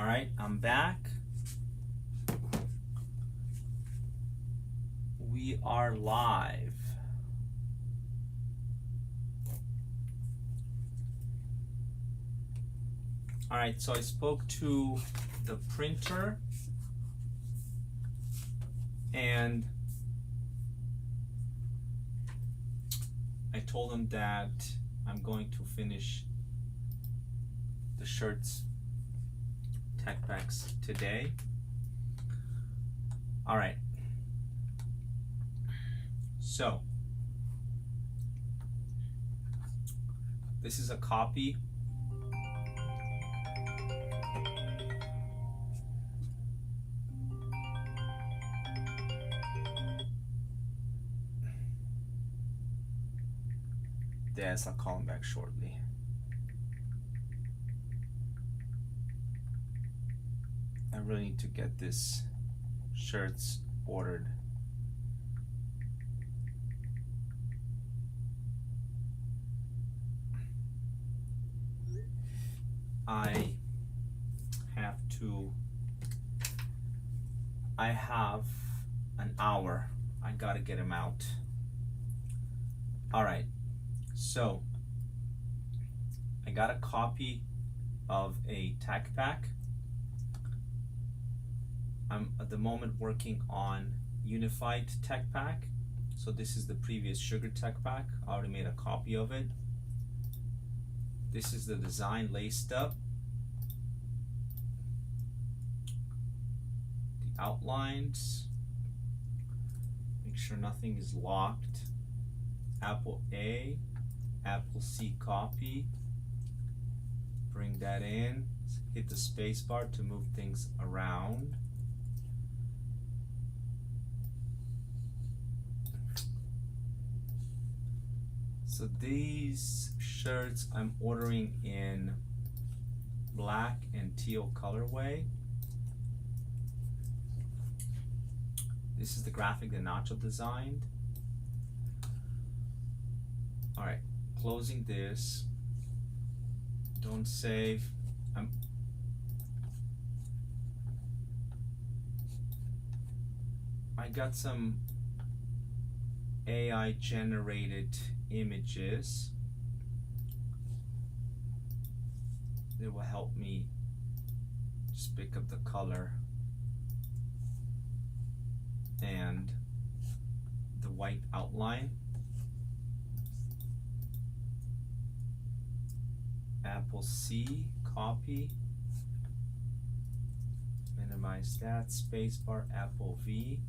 right, I'm back. We are live. All right, so I spoke to the printer and I told him that I'm going to finish the shirts tech packs today. All right, so this is a copy I'll call him back shortly. I really need to get this shirts ordered. I have an hour. I gotta get him out. All right, so I got a copy of a tech pack. I'm at the moment working on unified tech pack. So this is the previous sugar tech pack. I already made a copy of it. This is the design laced up. The outlines. Make sure nothing is locked. Apple A, Apple C copy. Bring that in. Hit the space bar to move things around. So these shirts I'm ordering in black and teal colorway. This is the graphic that Nacho designed. All right, closing this. Don't save. I got some AI generated images that will help me just pick up the color and the white outline. Apple C copy, minimize that, spacebar, Apple V.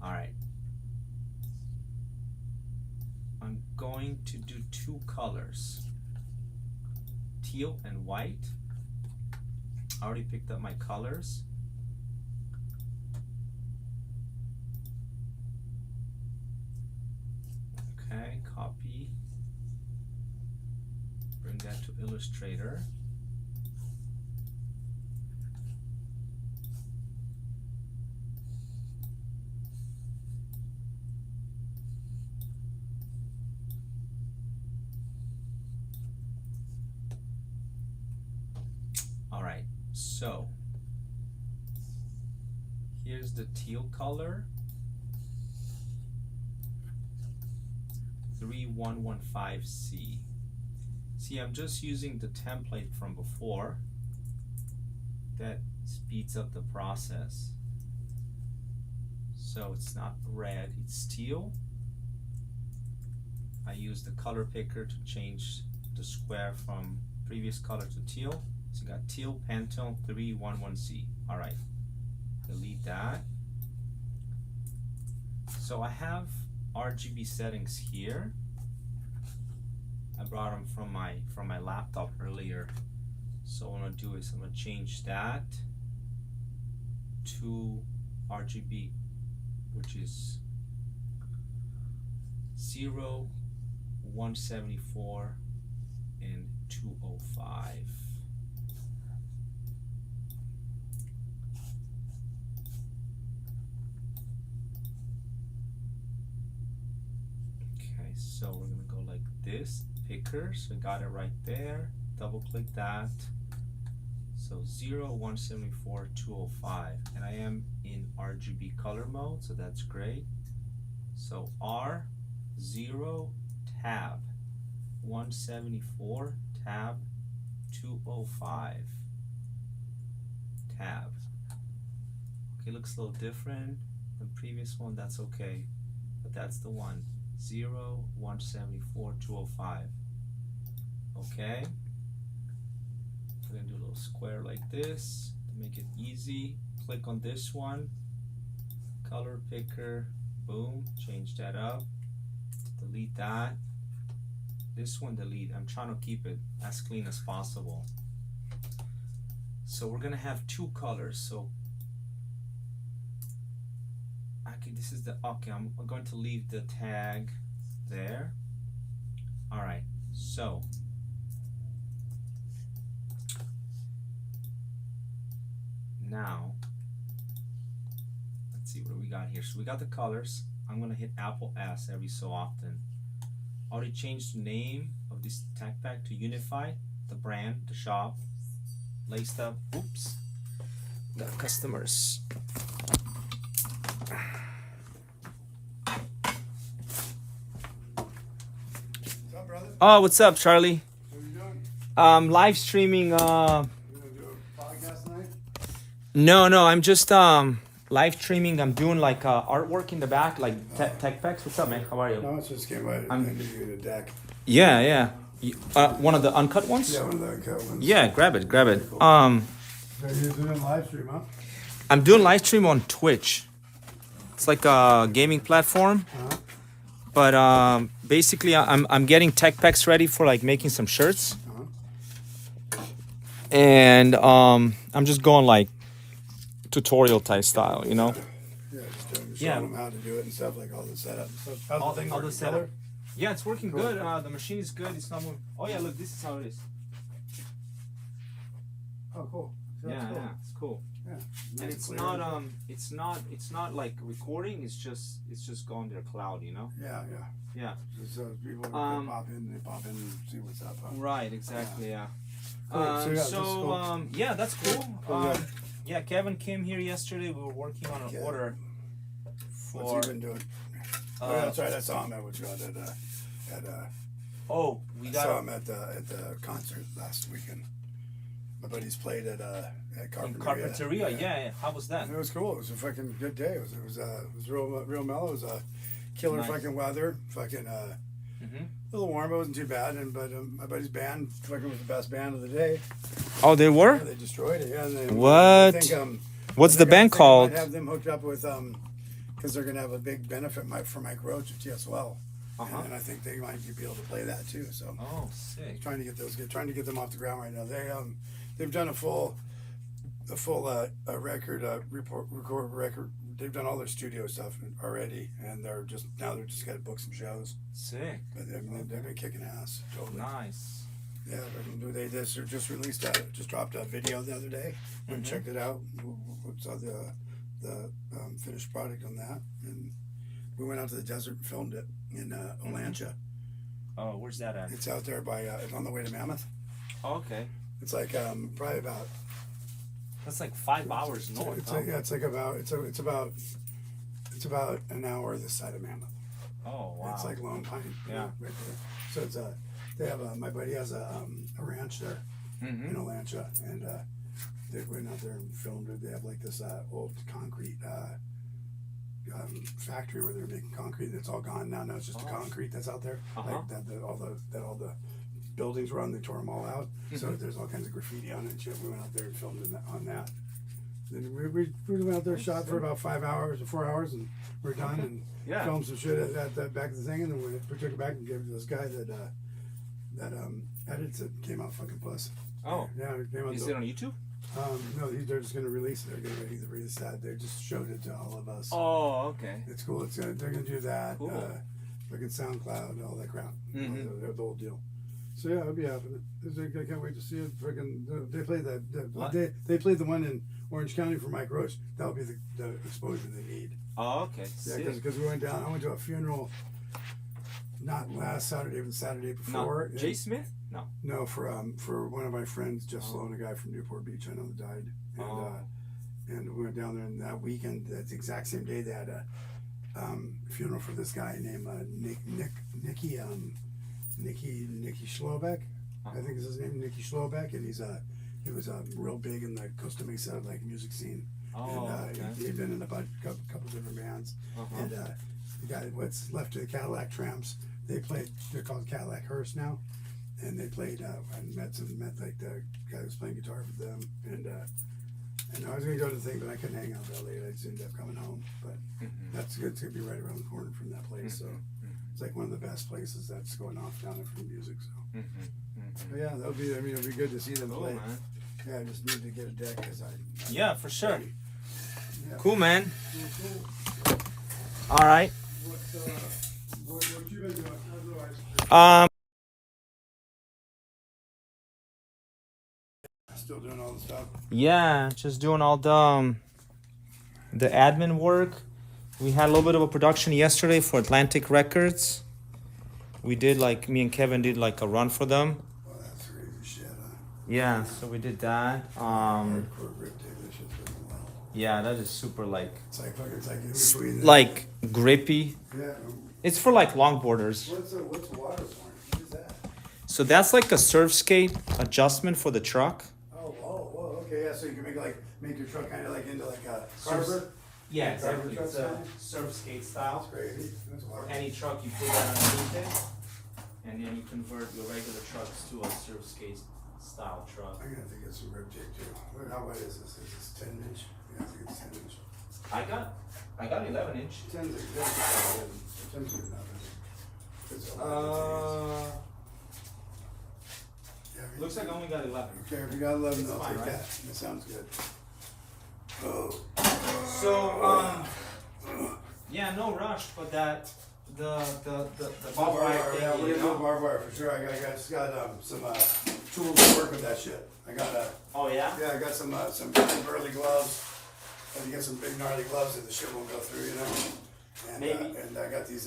All right, I'm going to do two colors, teal and white. I already picked up my colors. Okay, copy. Bring that to Illustrator. All right, so here's the teal color. 3115C. See, I'm just using the template from before. That speeds up the process. So it's not red, it's teal. I use the color picker to change the square from previous color to teal. So you got teal, Pantone, 311C. All right, delete that. So I have RGB settings here. I brought them from my laptop earlier. So what I'm gonna do is I'm gonna change that to RGB, which is 0, 174, and 205. Okay, so we're gonna go like this. Picker, so got it right there. Double click that, So 0, 174, 205. And I am in RGB color mode, so that's great. So R, 0, tab, 174, tab, 205, tab. Okay, looks a little different than previous one, that's okay. But that's the one, 0, 174, 205. Okay. We're gonna do a little square like this to make it easy. Click on this one, color picker, boom, change that up, delete that. This one delete. I'm trying to keep it as clean as possible. So we're gonna have two colors. So okay, this is the okay. I'm going to leave the tag there. All right. So now let's see what we got here. So we got the colors. I'm gonna hit Apple S every so often. Already changed the name of this tag pack to Unify, the brand, the shop, laced up. Oops, the customers. What's up, brother? Oh, what's up, Charlie? What are you doing? Live streaming. You gonna do a podcast tonight? No, I'm just live streaming. I'm doing like artwork in the back, like tech packs. What's up, man? How are you? No, it's just came by. I'm- I give you the deck. Yeah. One of the uncut ones. Yeah, one of the cut ones. Yeah, grab it. So you're doing a live stream, huh? I'm doing live stream on Twitch. It's like a gaming platform, Uh-huh. but basically I'm getting tech packs ready for like making some shirts, Uh-huh. and I'm just going like tutorial type style, you know. Yeah, just Yeah. showing them how to do it and stuff, like all the setup and stuff. How's All the thing the working, setup. brother? Yeah, it's working Cool. good. The machine is good. It's not moving. Oh yeah, look, this is how it is. Oh, cool. So that's cool. It's cool. Yeah. And Nice it's clear. not not like recording. It's just going to the cloud, you know. Yeah. Yeah. So people can pop in and see what's up. Huh? Right. Exactly. Yeah. Cool. So, yeah, that's cool. Yeah, that's cool. Cool, yeah. Yeah, Kevin came here yesterday. We were working on an Yeah. order What's for. he been doing? Oh, yeah, that's right. I saw him at what you had Oh, we I got. saw him at the concert last weekend. My buddies played at In Carpinteria. Carpinteria, yeah. How was that? It was cool. It was a fucking good day. It was real mellow. It was killer Nice. fucking weather. Fucking Mhm. a little warm. It wasn't too bad. But my buddy's band fucking was the best band of the day. Oh, they were. Yeah, they destroyed it. Yeah. And they, What? I think, What's I the think- I band think I called? might have them hooked up with because they're gonna have a big benefit for Mike Roach at TSL. Uh-huh. And I think they might be able to play that too. So Oh, sick. trying to get them off the ground right now. They've done a full record record. They've done all their studio stuff already, and they're just got to book some shows. Sick. But they've been kicking ass. Totally. Nice. Yeah, they just released just dropped a video the other day. Went and checked it out. We saw the finished product on that, and we went out to the desert and filmed it in Olancha. Oh, where's that at? It's out there by it's on the way to Mammoth. Oh, okay. It's like probably about That's like 5 hours north. It's huh? it's about an hour this side of Mammoth. Oh, wow. It's like Lone Pine. Yeah. Right there. So it's they have my buddy has a ranch there in Olancha, and they went out there and filmed it. They have like this old concrete factory where they're making concrete. That's all gone now. Now it's just the concrete that's out there. Uh-huh. Like all the buildings were on. They tore them all out. So there's all kinds of graffiti on it and shit. We went out there and filmed on that. Then we went out there, shot for about 5 hours or 4 hours, and we're done and Yeah. filmed some shit at the back of the thing, and then we took it back and gave it to this guy that edits it. Came out fucking puss. Oh. Yeah, it came out. Is it on YouTube? No, they're just gonna release it. They're getting ready to release that. They just showed it to all of us. Oh, okay. It's cool. They're gonna do that. Cool. Look at SoundCloud, all that crap. Mhm. The whole deal. So yeah, I'll be happening. I can't wait to see it. Freaking, they played What? they played the one in Orange County for Mike Roach. That'll be the exposure they need. Oh, okay. Yeah, Sick. because we went down. I went to a funeral Not last Saturday, but the Saturday No, before. Jay Smith? No. No, for one of my friends, Jeff Sloan, a guy from Newport Beach, I know that died, and we went down there. And that weekend, that's the exact same day, they had a funeral for this guy named Nicky Schlobeck. I think is his name, Nicky Schlobeck, and he was real big in the Costa Mesa like music scene. Oh, And okay. he'd been in a couple different bands. And the guy, what's left of the Cadillac Tramps, they're called Cadillac Hearse now, and they played. I met like the guy who was playing guitar for them, and I was gonna go to the thing, but I couldn't hang out that late. I just ended up coming home. But that's good. It's gonna be right around the corner from that place, so it's like one of the best places that's going off down there for music. So, but yeah, that'll be. I mean, it'll be good to see them play. Man. Yeah, I just need to get a deck because Yeah, for sure. Yeah. Cool, man. Cool. All right. What you been doing? Otherwise, still doing all the stuff. Yeah, just doing all the admin work. We had a little bit of a production yesterday for Atlantic Records. We did me and Kevin did like a run for them. Oh, that's crazy shit, huh? Yeah, so we did that. Hardcore grip tape, that shit's pretty well. Yeah, that is super It's like in between. like grippy. Yeah. It's for like longboarders. What's water for? What is that? So that's like a surf skate adjustment for the truck. Oh, okay, yeah. So you can make your truck kind of like into like a carver. Yeah, exactly. It's a surf skate style. That's crazy. That's water. Any truck, you put that underneath it, and then you convert your regular trucks to a surf skate style truck. I'm gonna have to get some rib tape too. How wide is this? Is this 10 inch? Yeah, I think it's 10 inch. I got 11 inch. 10's good enough. It's yeah, Looks like I only got 11. okay, if you got 11, It's I'll fine, take right? that. That sounds good. Oh. So yeah, no rush, but the barbed wire thing. Yeah, we're you gonna know? do barbed wire for sure. I just got some tools to work with that shit. I got Oh yeah. I got some big burly gloves. I have to get some big gnarly gloves that the shit won't go through, you know. And Maybe. And I got these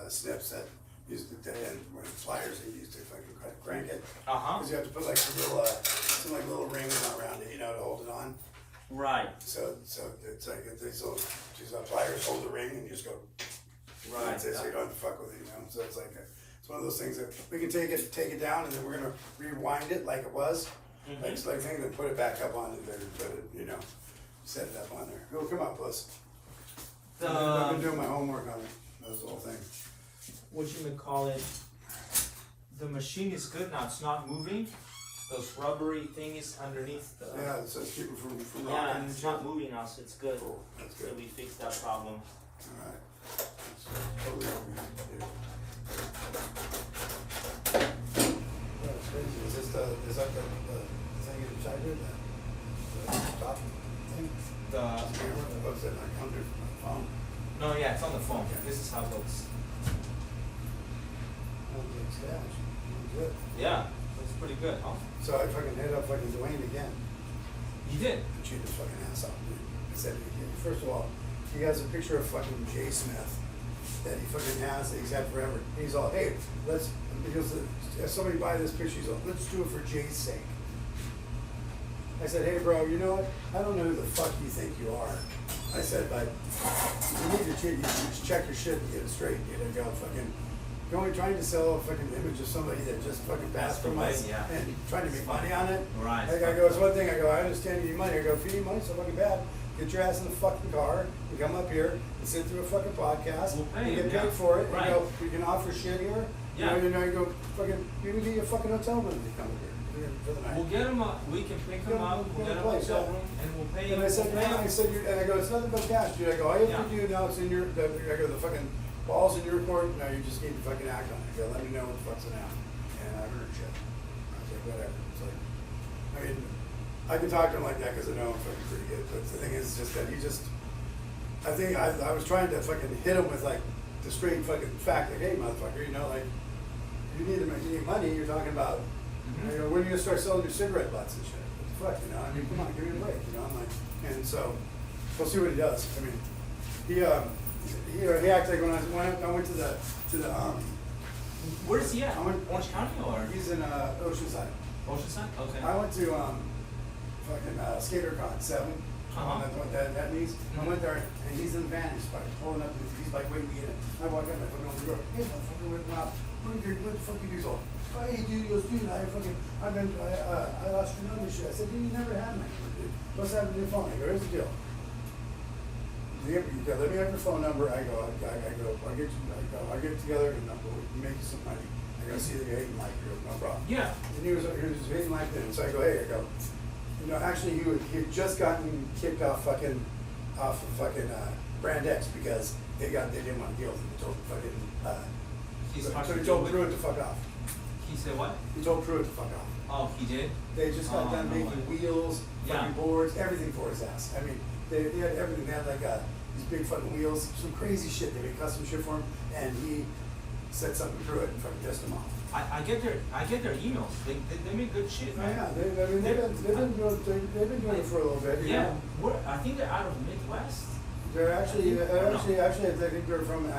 snips that use the dead end pliers they use to fucking crank it. Because you have to put like some little rings around it, you know, to hold it on. Right. So it's like these pliers hold the ring and you just go. Right. So you don't have to fuck with it, you know. So it's like it's one of those things that we can take it down and then we're gonna rewind it like it was, like thing, then put it back up on it and put it, you know, set it up on there. Oh, come on, puss. I've been doing my homework on it. That was the whole thing. What you would call it? The machine is good now. It's not moving. Those rubbery thingies underneath the. Yeah, so it's keeping from Yeah, rocking. and it's not moving now, so it's good. Cool. That's So good. we fixed that problem. All right. That's totally what we need to do. That's crazy. Is that the thing inside here? The top thing? The Camera? Was it like under my phone? no, yeah, it's on the phone. This is how it looks. Oh, it's cash. Good. Yeah, looks pretty good, huh? So I fucking hit up fucking Duane again. You did. And chewed his fucking ass off, dude. I said, first of all, he has a picture of fucking Jay Smith that he fucking has that he's had forever. And he's all, hey, because if somebody buy this picture, he's all, let's do it for Jay's sake. I said, hey bro, you know what? I don't know who the fuck you think you are. I said, but you need to check your shit and get it straight. You know, go fucking, you're only trying to sell a fucking image of somebody that just fucking passed from us and trying to make money on it. Right. I go, it's one thing. I go, I understand you need money. I go, if you need money, so fucking bad. Get your ass in the fucking car and come up here and sit through a fucking podcast. We'll pay and get you, paid yeah. for it. Right. And go, we can offer shit here. Yeah. You know, you go, fucking, you can get your fucking hotel room to come here for the night. We'll get him up. We can pick him up. We'll get him a hotel room, and we'll pay him. And I said, man, and I go, it's nothing but cash, dude. I go, all you have to do now, it's in your, I go, the fucking ball's in your court. Now you just need to fucking act on it. I go, let me know what the fuck's in out. And I heard shit. I was like, whatever. It's like, I mean, I can talk to him like that because I know I'm fucking pretty good. But the thing is just that I think I was trying to fucking hit him with like the straight fucking fact, like, hey, motherfucker, you know, like, you need money, you're talking about, you know, when are you gonna start selling your cigarette butts and shit? What the fuck, you know? I mean, come on, give me a break, you know? I'm like, and so we'll see what he does. I mean, he acted like when I went to the Where's he at? I went, Orange County or he's in Oceanside. Oceanside? Okay. I went to fucking SkaterCon 7. That's what that means. I went there and he's in the van. He's like pulling up. He's like waiting to get in. I walk in. I fucking open the door. Hey, motherfucker, what the fuck you do? So, oh, hey, dude. He goes, dude, I lost your number. Shit. I said, dude, you never had my number, dude. What's happening to your phone? I go, here's the deal. You go, let me have your phone number. I go, I'll get together and we'll make you some money. I go, see the guy in Mike. He goes, no problem. Yeah. And he was hating like that. So I go, hey, actually, he had just gotten kicked off of Brand X because they didn't want to deal with him. They told fucking so he told Pruitt to fuck off. He said what? He told Pruitt to fuck off. Oh, he did? They just got done making wheels, fucking boards, everything for his ass. I mean, they had everything. They had like these big fucking wheels, some crazy shit. They made custom shit for him, and he said something to Pruitt and fucking pissed him off. I get their emails. They make good shit, Oh, man. yeah, they've been doing it for a little bit. Yeah, I think they're out of the Midwest. They're actually, I think they're from the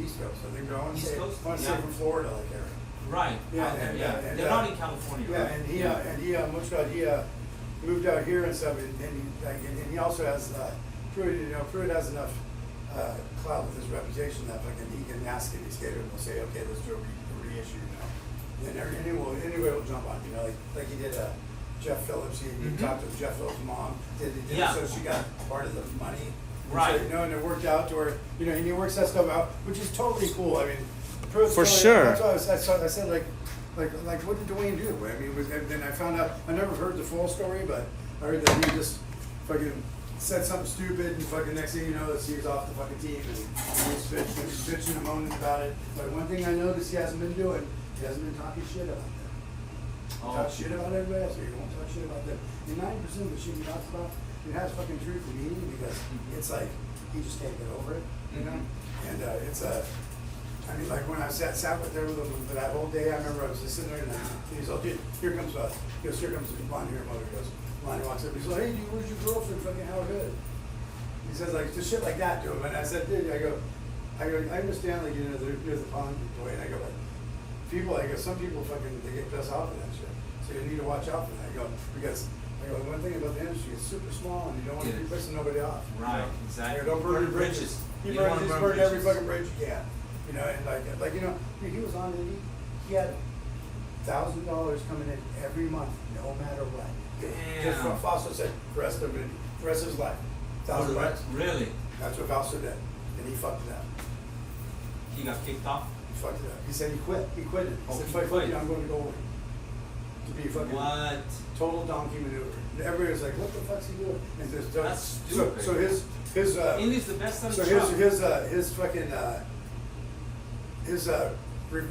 East Coast. I think they're on East Coast? from Florida, like area. Right. Yeah, and they're not in California. Yeah, right? and he moved out here and stuff, and he also has Pruitt has enough clout with his reputation that fucking he can ask any skater and they'll say, okay, let's do a reissue, Then anybody will jump on, like he did Jeff Phillips. He talked to Jeff Phillips' mom. So she got part of the money. Right. So, and it worked out to where and he works that stuff out, which is totally cool. I mean, Pruitt's For totally, sure. That's why I said like what did Duane do? I mean, then I found out. I never heard the full story, but I heard that he just fucking said something stupid, and fucking next thing you know, he was off the fucking team, and he's bitching and moaning about it. But one thing I noticed he hasn't been doing, he hasn't been talking shit about them. He talks shit about everybody else, or he won't talk shit about them. And 90% of the shit he talks about, it has fucking truth and meaning, because it's like, he just can't get over it, And I mean, like when I sat with there with him for that whole day, I remember I was just sitting there and he's like, dude, here comes the blonde hair mother. He goes, Lonnie walks up, he's like, hey, dude, where's your girlfriend? Fucking how good? He says like just shit like that to him, and I said, dude, I understand, like there's the pond way, and I go, but some people fucking they get pissed off with that shit, so you need to watch out for that. Because the one thing about the industry is super small, and you don't want to be pissing nobody off. Right, exactly. Don't burn your bridges. He burned every fucking bridge you can. And he was on it. He had $1,000 coming in every month, no matter what. Just from Fausto said, the rest of his life, $1,000. Really? That's what Fausto did, and he fucked it up. He got kicked off. He fucked it up. He said he quit. He quit it. He said, he quit. I'm going to go away. To be fucking total donkey maneuver. And everybody was like, what the fuck's he doing? And that's stupid. So his Indy's the best on the so job. his fucking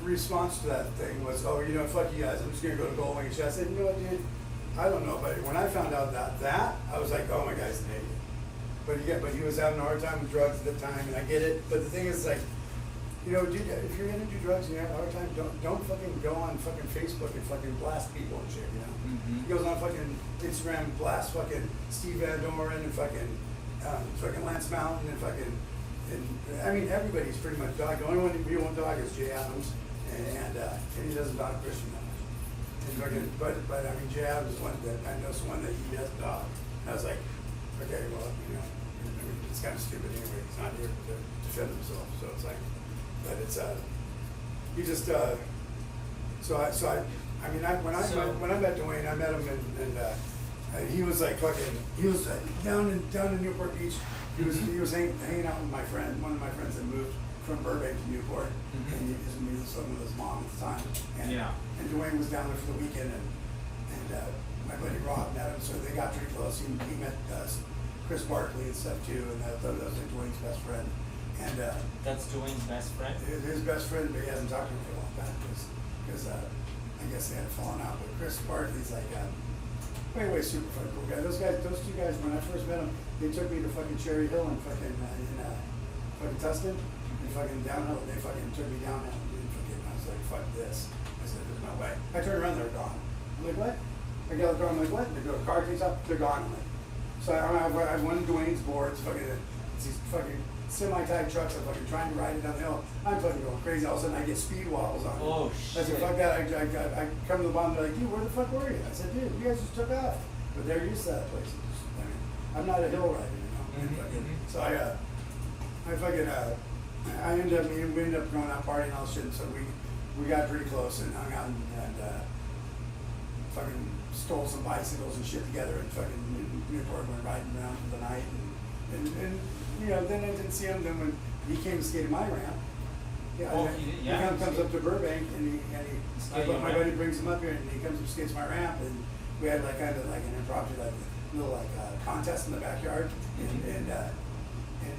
response to that thing was, oh, fuck you guys, I'm just gonna go to Goldwing and shit. I said, you know what, dude, I don't know, but when I found out that I was like, oh my guy's an idiot. But he was having a hard time with drugs at the time, and I get it. But the thing is, like, dude, if you're gonna do drugs and you have a hard time, don't fucking go on fucking Facebook and fucking blast people and shit, He goes on fucking Instagram, blast fucking Steve Van Doren and fucking Lance Mountain and fucking. I mean, everybody's pretty much dog. The only one who won't dog is Jay Adams, and he doesn't dog Christian that much. But I mean, Jay Adams is one that I know is one that he doesn't dog. And I was like, okay, well, it's kind of stupid anyway. He's not here to defend himself, so it's like, but it's he just when I met Duane, I met him and he was like fucking, he was down in Newport Beach. He was hanging out with one of my friends that moved from Burbank to Newport, and he was with his mom at the time. And Duane was down there for the weekend, and my buddy Rob met him, so they got pretty close. He met Chris Barkley and stuff too, and that was like Duane's best friend. And that's Duane's best friend. His best friend, but he hasn't talked to him for a long time because I guess they had fallen out. But Chris Barkley's like way super fucking cool guy. Those two guys, when I first met them, they took me to fucking Cherry Hill and fucking fucking Tustin and fucking downhill. They fucking took me downhill. I was like, fuck this. I said, there's no way. I turned around, they're gone. I'm like, what? I get out the door, I'm like, what? They car takes up, they're gone. I'm like, so I have one of Duane's boards, fucking, it's these fucking semi-type trucks. I'm fucking trying to ride it down the hill. I'm fucking going crazy. All of a sudden, I get speed wobbles on it. Oh, I said, shit. fuck that. I come to the bottom. They're like, dude, where the fuck were you? I said, dude, you guys just took off. But they're used to that place. I mean, I'm not a hill rider, you know. So I ended up, we ended up going out partying and all shit. So we got pretty close and hung out and fucking stole some bicycles and shit together and fucking Newport went riding around for the night and you know, then I didn't see him. Then when he came to skate my ramp, he comes up to Burbank and my buddy brings him up here and he comes and skates my ramp and we had like kind of like an impromptu like little like contest in the backyard and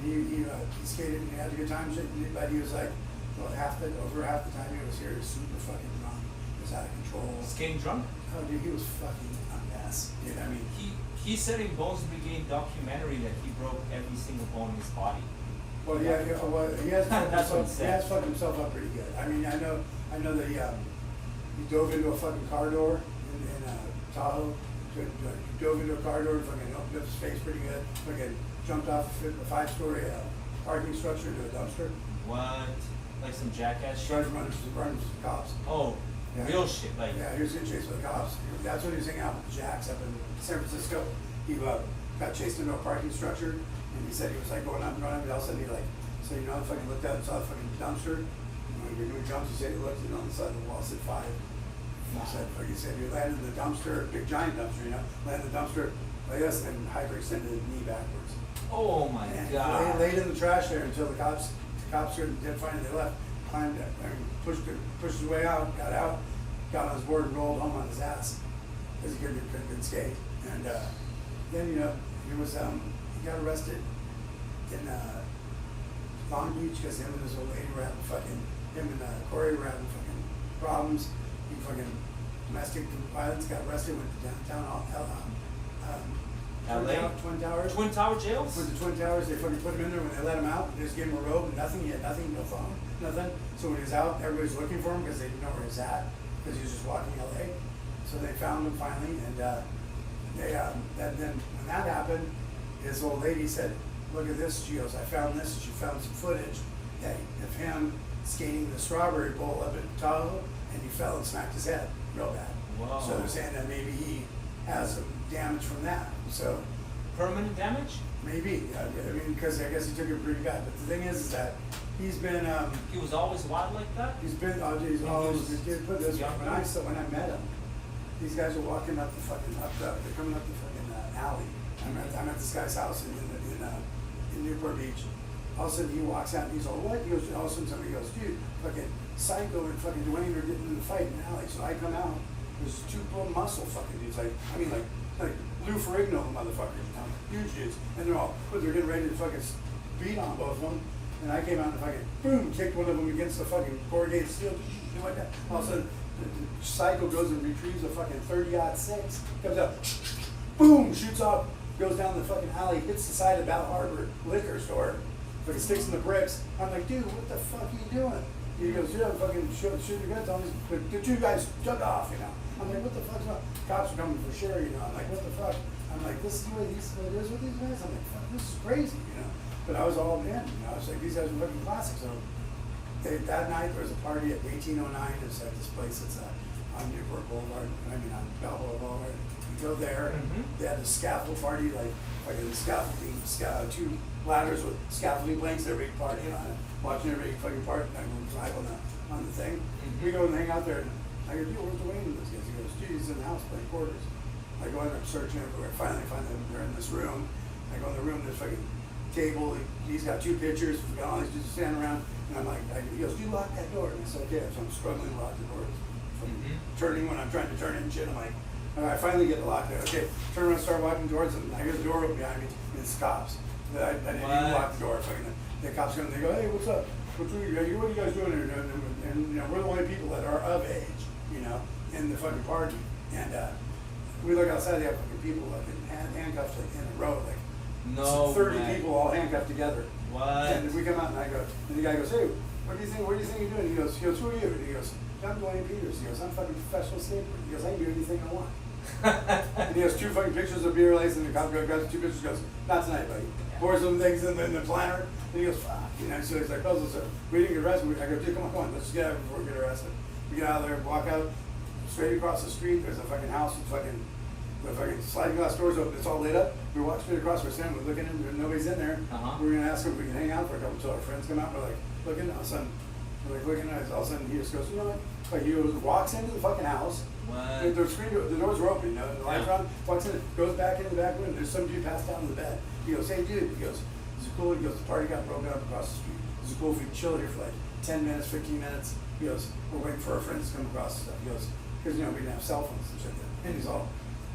he skated and he had a good time. But he was like, well, over half the time he was here, he was super fucking drunk. He was out of control. Skating drunk? Oh, dude, he was fucking a mess. Dude, I mean, he said in Bones Brigade documentary that he broke every single bone in his body. well, he has fucked himself up pretty good. I mean, I know that he dove into a fucking car door in Tahoe. He dove into a car door, fucking opened up his face pretty good. Fucking jumped off a 5-story parking structure into a dumpster. What? Like some jackass shit? Started running from the cops. Oh, Yeah. real shit. Like, Yeah, he was getting chased by the cops. That's when he was hanging out with Jacks up in San Francisco. He got chased into a parking structure, and he said he was like going up and running, but all of a sudden he like, so you know, fucking looked out and saw the fucking dumpster. And when you're doing jumps, he said he looked and on the side of the wall said 5. And he said he landed in the dumpster, big giant dumpster, you know, landed in the dumpster like this, and hyperextended his knee backwards. oh my And god. laid in the trash there until the cops didn't find it. They left, climbed it, pushed his way out, got on his board and rolled home on his ass because he couldn't skate. And then you know he got arrested in Long Beach because him and his old lady were having him and Corey were having fucking problems. He fucking domestic violence, got arrested, went to downtown LA? Twin Towers. Twin Tower jails? Went to Twin Towers, they fucking put him in there when they let him out, they just gave him a robe and nothing, he had nothing, no phone, nothing. So when he was out, everybody was looking for him because they didn't know where he was at, because he was just walking LA. So they found him finally, and then when that happened, his old lady said, look at this, she goes, I found this, and she found some footage of him skating the Strawberry Bowl up at Tahoe, and he fell and smacked his head real bad. Wow. So they're saying that maybe he has some damage from that. So Permanent damage? maybe, I mean, because I guess he took it pretty bad. But the thing is that he's been, He was always wild like that? he's always, put this, when I met him, these guys are walking up they're coming up the fucking alley. I'm at this guy's house in Newport Beach. All of a sudden he walks out and he's all, what? He goes, all of a sudden somebody goes, dude, fucking Psycho and fucking Duane are getting in the fight in the alley. So I come out, there's 2 little muscle fucking dudes, like Lou Ferrigno motherfuckers, you know, huge dudes. And they're getting ready to fucking beat on both of them. And I came out and fucking, boom, kicked one of them against the fucking corrugated steel, like that. All of a sudden, the Psycho goes and retrieves a fucking 30-06, comes out, boom, shoots off, goes down the fucking alley, hits the side of Bal Harbor liquor store, fucking sticks in the bricks. I'm like, dude, what the fuck are you doing? He goes, yeah, fucking shoot your guns on these. The 2 guys took off, you know. I'm like, what the fuck's up? Cops are coming for sure, you know. I'm like, what the fuck? I'm like, this is the way it is with these guys? I'm like, fuck, this is crazy, you know. But I was all in, you know. I was like, these guys are fucking classics. So that night there was a party at 1809. It's at this place that's on Newport Boulevard. On Balboa Boulevard. You go there. They had a scaffold party, like the scaffolding, 2 ladders with scaffolding planks. They're big partying on it, watching everybody fucking party. I go drive on the thing. We go and hang out there. And I go, dude, where's Duane and those guys? He goes, dude, he's in the house playing quarters. I go in there, I'm searching everywhere. Finally, I find them. They're in this room. I go in the room. There's fucking table. He's got 2 pictures. We've got all these dudes standing around. And I'm like, he goes, do you lock that door? And I said, okay. So I'm struggling to lock the door. Turning when I'm trying to turn it and shit. I'm like, all right, I finally get the lock there. Okay, turn around, start walking towards him. I hear the door open behind me, and it's cops. I didn't even lock the door. Fucking, the cops come and they go, hey, what's up? What are you guys doing here? And you know, we're the only people that are of age, you know, in the fucking party. And we look outside, they have fucking people like handcuffed like in a row, like no 30 way. people all handcuffed together. What? And we come out and I go, and the guy goes, hey, what do you think you're doing? He goes, who are you? And he goes, I'm Duane Peters. He goes, I'm fucking professional skateboarder. He goes, I can do anything I want. And he has 2 fucking pictures of beer lace, and the cop grabs 2 pictures, goes, not tonight, buddy. Pours some things in the planner, and he goes, fuck. You know, so he's like, oh, so we didn't get arrested. I go, dude, come on, let's get out before we get arrested. We get out of there, walk out, straight across the street, there's a fucking house with the fucking sliding glass doors open, it's all lit up. We walk straight across, we're standing, we're looking in, nobody's in there. We're gonna ask him if we can hang out for a couple until our friends come out. We're like, looking, all of a sudden, we're like looking at it, all of a sudden he just goes, you know what? Like he walks into the fucking house. What? The doors were open, you know, the lights are on, walks in, goes back into the back room, there's some dude passed out in the bed. He goes, hey dude, he goes, this is cool, he goes, the party got broken up across the street. This is cool if we chill here for like 10 minutes, 15 minutes. He goes, we're waiting for our friends to come across and stuff. He goes, because you know, we didn't have cell phones and shit then. And he goes, oh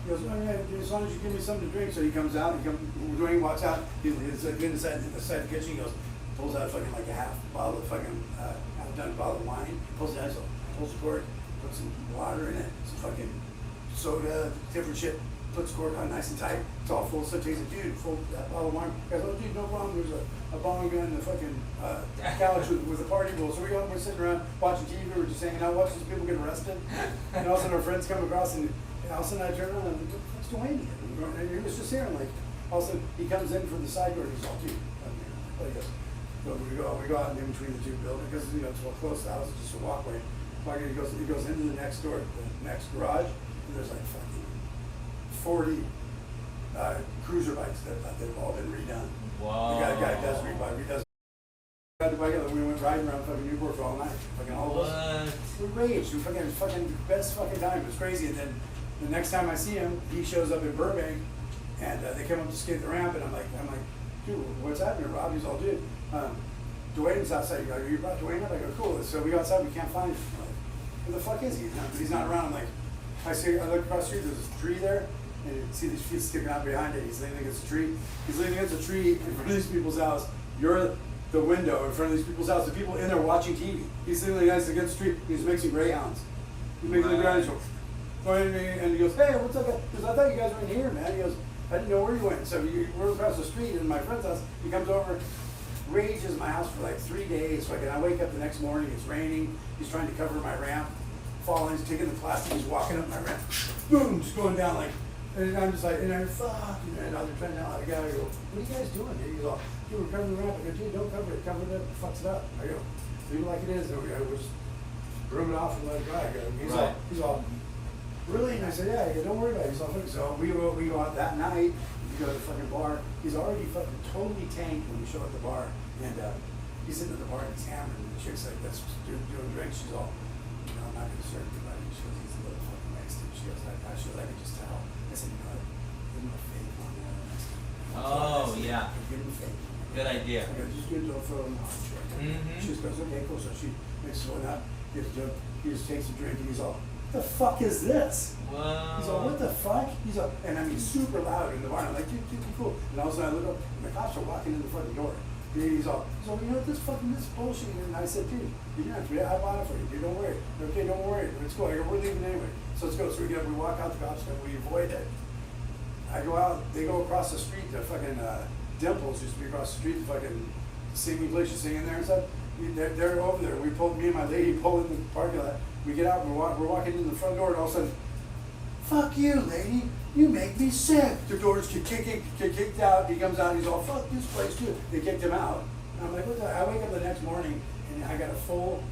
yeah, as long as you give me something to drink. So he comes out, Duane walks out, he's inside the kitchen, he goes, pulls out fucking like a half bottle of fucking, half-done bottle of wine, pulls it out, so pulls the cork, puts some water in it, some fucking soda, different shit, puts the cork on nice and tight, it's all full, so takes it, dude, full that bottle of wine. Guys, oh dude, no problem, there's a bomb gun in the fucking couch with a party bowl. So we're sitting around watching TV, we're just hanging out, watching these people get arrested, and all of a sudden our friends come across, and all of a sudden I turn around and I'm like, what's Duane here? And he was just here, and like, all of a sudden he comes in from the side door, and he's all, dude, I'm here. Like this. So we go out in between the 2 buildings, because you know, it's close to the house, it's just a walkway. He goes into the next door, the next garage, and there's like fucking 40 cruiser bikes that they've all been redone. Wow. The guy does redoes. We went riding around fucking Newport for all night. Fucking all of us. We raged. We fucking best fucking time. It was crazy. And then the next time I see him, he shows up in Burbank, and they come up to skate the ramp, and I'm like, dude, what's happening, Rob? He's all, dude, Duane's outside. You brought Duane up? I go, cool. So we go outside. We can't find him. I'm like, where the fuck is he? He's not around. I'm like, I look across the street. There's a tree there. And you see these feet sticking out behind it. He's leaning against a tree. He's leaning against a tree in front of these people's house. You're the window in front of these people's house. The people in there watching TV. He's leaning against a tree. He's mixing greyhounds. He's making the greyhounds go, and he goes, hey, what's up? He goes, I thought you guys were in here, man. He goes, I didn't know where you went. So we're across the street in my friend's house. He comes over, rages my house for like 3 days. So I wake up the next morning. It's raining. He's trying to cover my ramp. Falling. He's taking the plastic. He's walking up my ramp. Boom, just going down like. And I'm just like, and I'm fuck, and I'm trying to out. I go, what are you guys doing? And he's all, dude, we're covering the ramp. I go, dude, don't cover it. Cover it up. It fucks it up. I go, leave it like it is. And we'll just broom it off and let it dry. I go, he's all, really? And I said, yeah. I go, don't worry about it. He's all, so we go out that night. We go to the fucking bar. He's already fucking totally tanked when we show up at the bar. And he's sitting at the bar and he's hammering. And the chick's like, that's doing drinks. She's all, you know, I'm not going to serve anybody. She goes, he's a little fucking wasted. She goes, I can just tell. I said, you know what? Give him a fake on there next time. Oh, yeah. Give him a fake. Good idea. I go, just do it, don't throw it in the hot shit. She just goes, okay, cool. So she mixes one up, gives it to him. He just takes a drink and he's all, what the fuck is this? Wow. He's all, what the fuck? He's all, and I mean, super loud in the bar. I'm like, dude, cool. And all of a sudden I look up, and the cops are walking in the front door. He's all, you know what, this bullshit. And I said, dude, you don't have to, I bought it for you. Dude, don't worry. Okay, don't worry. Let's go. I go, we're leaving anyway. So let's go. So we walk out the cops and we avoid it. I go out, they go across the street to fucking Dimples used to be across the street, the fucking singing place, you singing there and stuff. They're over there. Me and my lady pull in the parking lot. We get out, we're walking in the front door, and all of a sudden, fuck you, lady. You make me sick. The doors get kicked out. He comes out, he's all, fuck this place too. They kicked him out. And I'm like, what the? I wake up the next morning, and I got a full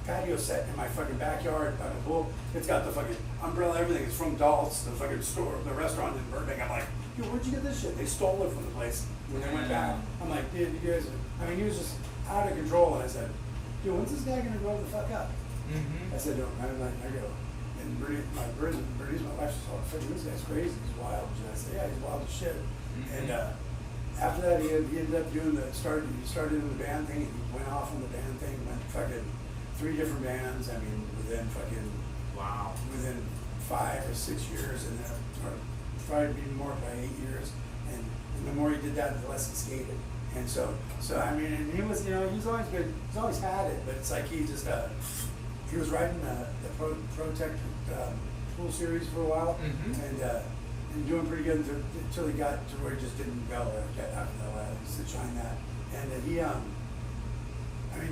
patio set in my fucking backyard by the pool. It's got the fucking umbrella, everything. It's from Dalt's, the fucking store, the restaurant in Burbank. I'm like, dude, where'd you get this shit? They stole it from the place when they went back. I'm like, dude, you guys, he was just out of control. And I said, dude, when's this guy gonna grow the fuck up? I said, no, I go, and Bernie's my wife, she's all, this guy's crazy, he's wild. And I said, yeah, he's wild as shit. And after that, he ended up doing he started in the band thing, and he went off on the band thing, went fucking 3 different bands, I mean, within 5 or 6 years, and then probably even more by 8 years, and the more he did that, the less he skated. And so I mean, and he was, he's always had it, but it's like he just, he was riding the Protect pool series for a while, and doing pretty good until he got to where he just didn't go after to shine that. And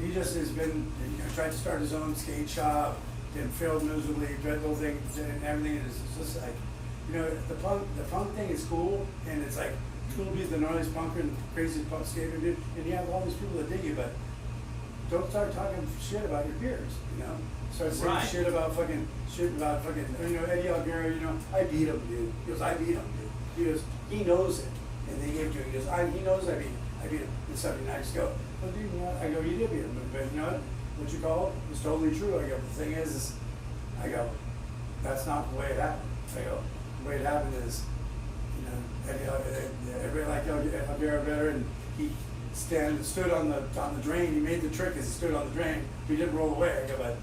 he just has been, tried to start his own skate shop, and failed miserably, dreadful thing, and everything. And it's just like, you know, the punk thing is cool, and it's like cool to be the gnarliest punker and the craziest punk skater, dude. And you have all these people that dig you, but don't start talking shit about your peers, you know. Start saying Right. shit about fucking, you know, Eddie Alguero, you know, I beat him, dude. He goes, I beat him, dude. He goes, he knows it, and they gave it to him. He goes, he knows I beat him. And somebody nice go, well, dude, you know, I go, you did beat him, but you know what you call it? It's totally true. I go, the thing is, I go, that's not the way it happened. I go, the way it happened is, you know, everybody liked Alguero better, and he stood on the drain. He made the trick as he stood on the drain. He didn't roll away. I go, but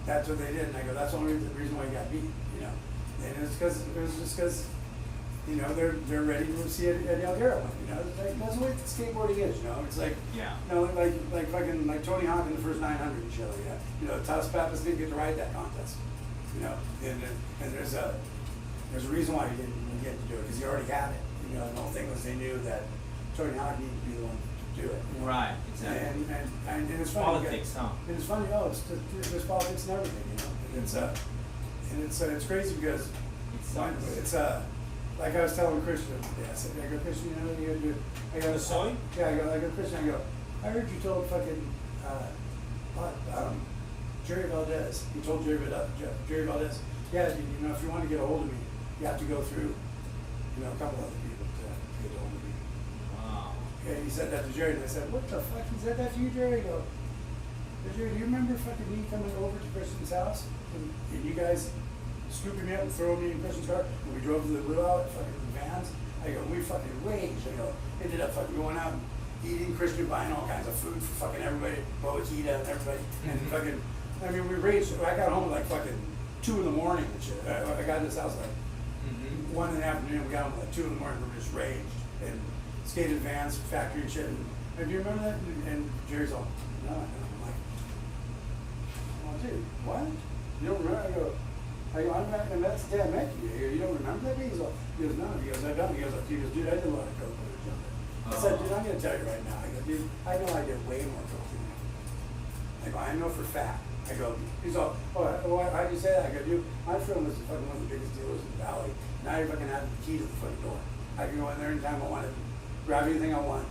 that's what they did. And I go, that's the only reason why he got beat, you know. And it was just because, you know, they're ready to see Eddie Alguero win, you know. It's like, that's the way skateboarding is, you know. It's like, Yeah. you know, like fucking like Tony Hawk in the first 900 and shit like that. You know, Taos Pappas didn't get to ride that contest, you know. And there's a reason why he didn't get to do it, because he already had it. You know, and the whole thing was they knew that Tony Hawk needed to be the one to do it. You know? Right, exactly. And it's funny. Politics, huh? And it's funny. Oh, there's politics and everything. You know, and it's crazy because it's like I was telling Christian. Yeah, I said, I go, Christian, you know what you gotta do? I go, The soy? Yeah, I go, Christian. I go, I heard you told fucking Jerry Valdez. You told Jerry Valdez. Yeah, you know, if you want to get a hold of me, you have to go through, you know, a couple other people to get a hold of me. Wow. Yeah, he said that to Jerry, and I said, what the fuck? He said that to you, Jerry? I go, Jerry, do you remember fucking me coming over to Christian's house? And you guys scooping me up and throwing me in Christian's car? And we drove to the luau, fucking vans. I go, we fucking raged. I go, ended up fucking going out and eating Christian, buying all kinds of food for fucking everybody, Boakita and everybody. And fucking, I mean, we raged. I got home at like fucking 2 in the morning and shit. I got in this house like 1 in the afternoon. We got home at like 2 in the morning. We just raged and skated vans, factory and shit. And do you remember that? And Jerry's all, no, I don't. I'm like, oh, dude, what? You don't remember? I'm back, and that's the day I met you. You don't remember that? He goes, no. He goes, I don't. He goes, dude, I did a lot of coke when I was younger. I said, dude, I'm gonna tell you right now. I go, dude, I know I did way more coke than you. I go, I know for a fact. I go, he's all, how'd you say that? I go, dude, my film is fucking one of the biggest dealers in the valley. Now you're fucking having the key to the fucking door. I can go in there anytime I want to, grab anything I want.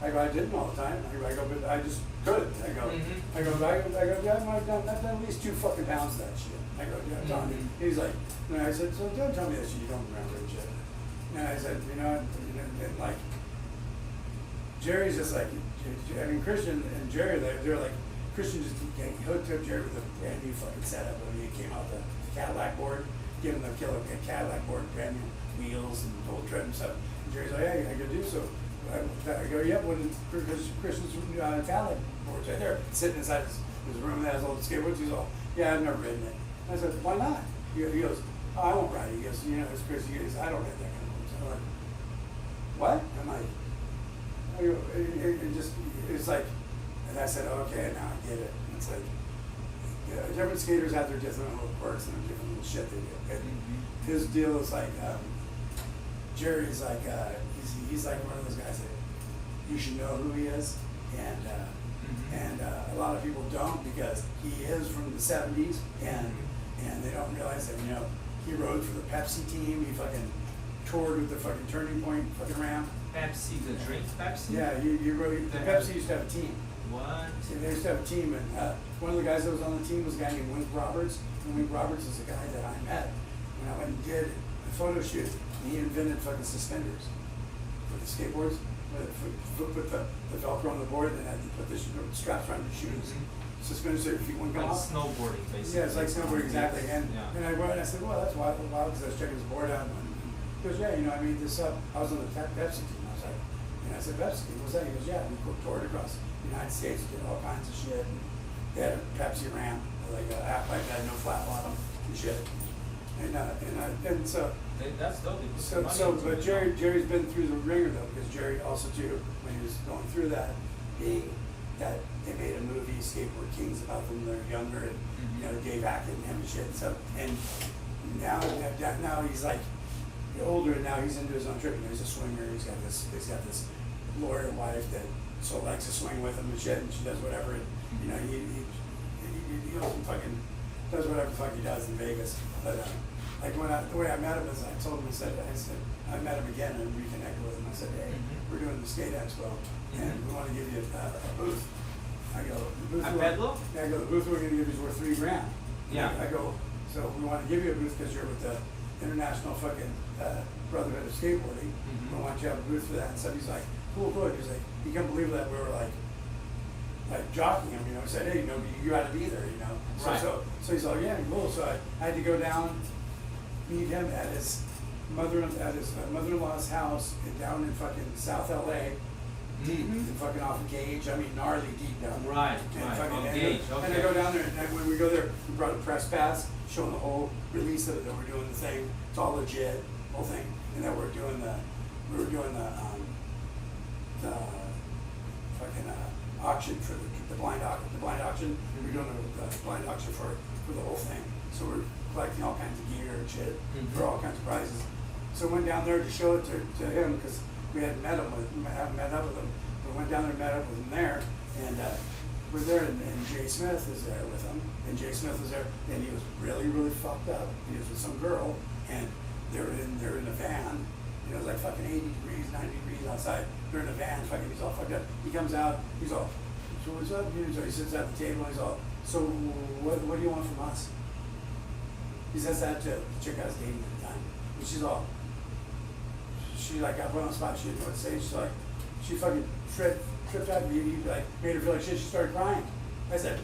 I go, I didn't all the time. I go, but I just couldn't. I go, yeah, I've done at least 2 fucking pounds of that shit. I go, yeah, Tom. He's like, and I said, so don't tell me that shit you don't remember and shit. And I said, you know, and like, Jerry's just like, I mean, Christian and Jerry, they're like, Christian just hooked up Jerry with a brand new fucking setup when he came out the Cadillac board, give him the killer Cadillac board, brand new wheels and whole tread and stuff. And Jerry's like, hey, I go do so. I go, yep, when Christian's Cadillac board's right there, sitting inside his room that has all the skateboards. He's all, yeah, I've never ridden it. I said, why not? He goes, oh, I won't ride it. He goes, you know, it's Chris. He goes, I don't ride that kind of board. So I'm like, what? I'm like, it's like, and I said, okay, now I get it. It's like, you know, different skaters have their different little quirks and their different little shit they do. And his deal is like, Jerry's like, he's like one of those guys that you should know who he is, and a lot of people don't because he is from the 70s, and they don't realize that, you know, he rode for the Pepsi team. He fucking toured with the fucking Turning Point fucking ramp. Pepsi, the drink Pepsi? Yeah, you rode. Pepsi used to have a team. What? See, they used to have a team, and one of the guys that was on the team was a guy named Wink Roberts. And Wink Roberts is a guy that I met when I went and did a photo shoot. And he invented fucking suspenders for the skateboards. Put the Velcro on the board, and then had to put the straps around your shoes. Suspenders so your feet wouldn't come Like off. snowboarding, basically. Yeah, it's like snowboarding, exactly. And yeah. I went and I said, well, that's wild, because I was checking his board out. And he goes, yeah, you know, I made this up. I was on the Pepsi team. I was like, and I said, Pepsi team, what's that? He goes, yeah, we toured across the United States, did all kinds of shit. And they had a Pepsi ramp, like a half pipe that had no flat bottom and shit. And so. That's dope. But Jerry's been through the ringer though, because Jerry also too, when he was going through that, being that they made a movie, Skateboard Kings, about them when they were younger, and you know, Dave Hackett and him and shit. So, and now he's like older, and now he's into his own trip. You know, he's a swinger. He's got this lawyer wife that so likes to swing with him and shit, and she does whatever. And you know, he goes and fucking does whatever the fuck he does in Vegas. But like the way I met him is I told him, I said I met him again and reconnected with him. I said, hey, we're doing the skate expo and we want to give you a booth. I go, the booth. Yeah, I go, the booth we're going to give you is worth $3,000. Yeah. I go, so we want to give you a booth because you're with the International fucking Brotherhood of Skateboarding. We want you to have a booth for that. And so he's like, cool. He's like, you can't believe that we were like jockeying him, you know. He said, hey, you know, you got to be there, you know. Right. So he's like, yeah, cool. So I had to go down, meet him at his mother-in-law's house down in fucking South LA. Deep, and fucking off of Gage. I mean, gnarly deep down there. Right. Fucking, On Gage. Okay. And I go down there, and when we go there, we brought a press pass showing the whole release of it. That we're doing the thing. It's all legit, whole thing. And then we were doing the fucking auction for the blind auction. We're doing the blind auction for the whole thing. So we're collecting all kinds of gear and shit for all kinds of prizes. So we went down there to show it to him because we hadn't met up with him. We went down there and met up with him there, and we're there, and Jay Smith is there with him, and Jay Smith was there, and he was really, really fucked up. He was with some girl, and they're in a van. You know, it was like fucking 80 degrees, 90 degrees outside. They're in a van, fucking, he's all fucked up. He comes out, he's all, so what's up? He sits at the table, and he's all, so what do you want from us? He says that to the chick I was dating at the time, and she's all, she like got put on the spot, she didn't know what to say. She's like, she fucking tripped out, he like made her feel like shit. She started crying. I said,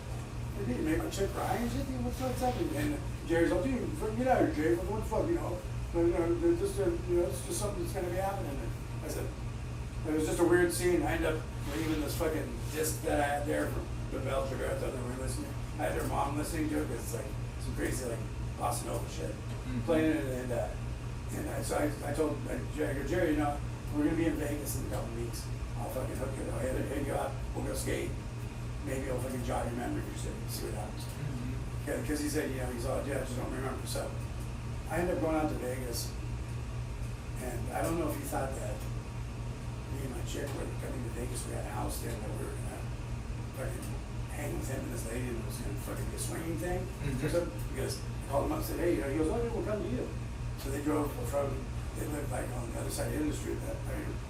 you didn't make my chick cry and shit. What's happening? And Jerry's like, dude, get out of here, Jay. What the fuck, you know? It's just something that's gonna be happening. And I said, it was just a weird scene. I ended up leaving this fucking disc that I had there from the Belgian girl. I thought they were listening. I had their mom listening to it because it's like some crazy like bossa nova shit playing it, so I told Jerry, you know, we're gonna be in Vegas in a couple of weeks. I'll fucking hook you. I'll hit you up. We'll go skate. Maybe I'll fucking jog your memory or see what happens. Because he said, you know, he's all, yeah, I just don't remember. So I ended up going out to Vegas, and I don't know if he thought that me and my chick were coming to Vegas. We had a house there that we were gonna fucking hang with him and this lady, and it was gonna fucking be a swinging thing. Because I called him up and said, hey, you know, he goes, okay, we'll come to you. So they drove they lived like on the other side of the street,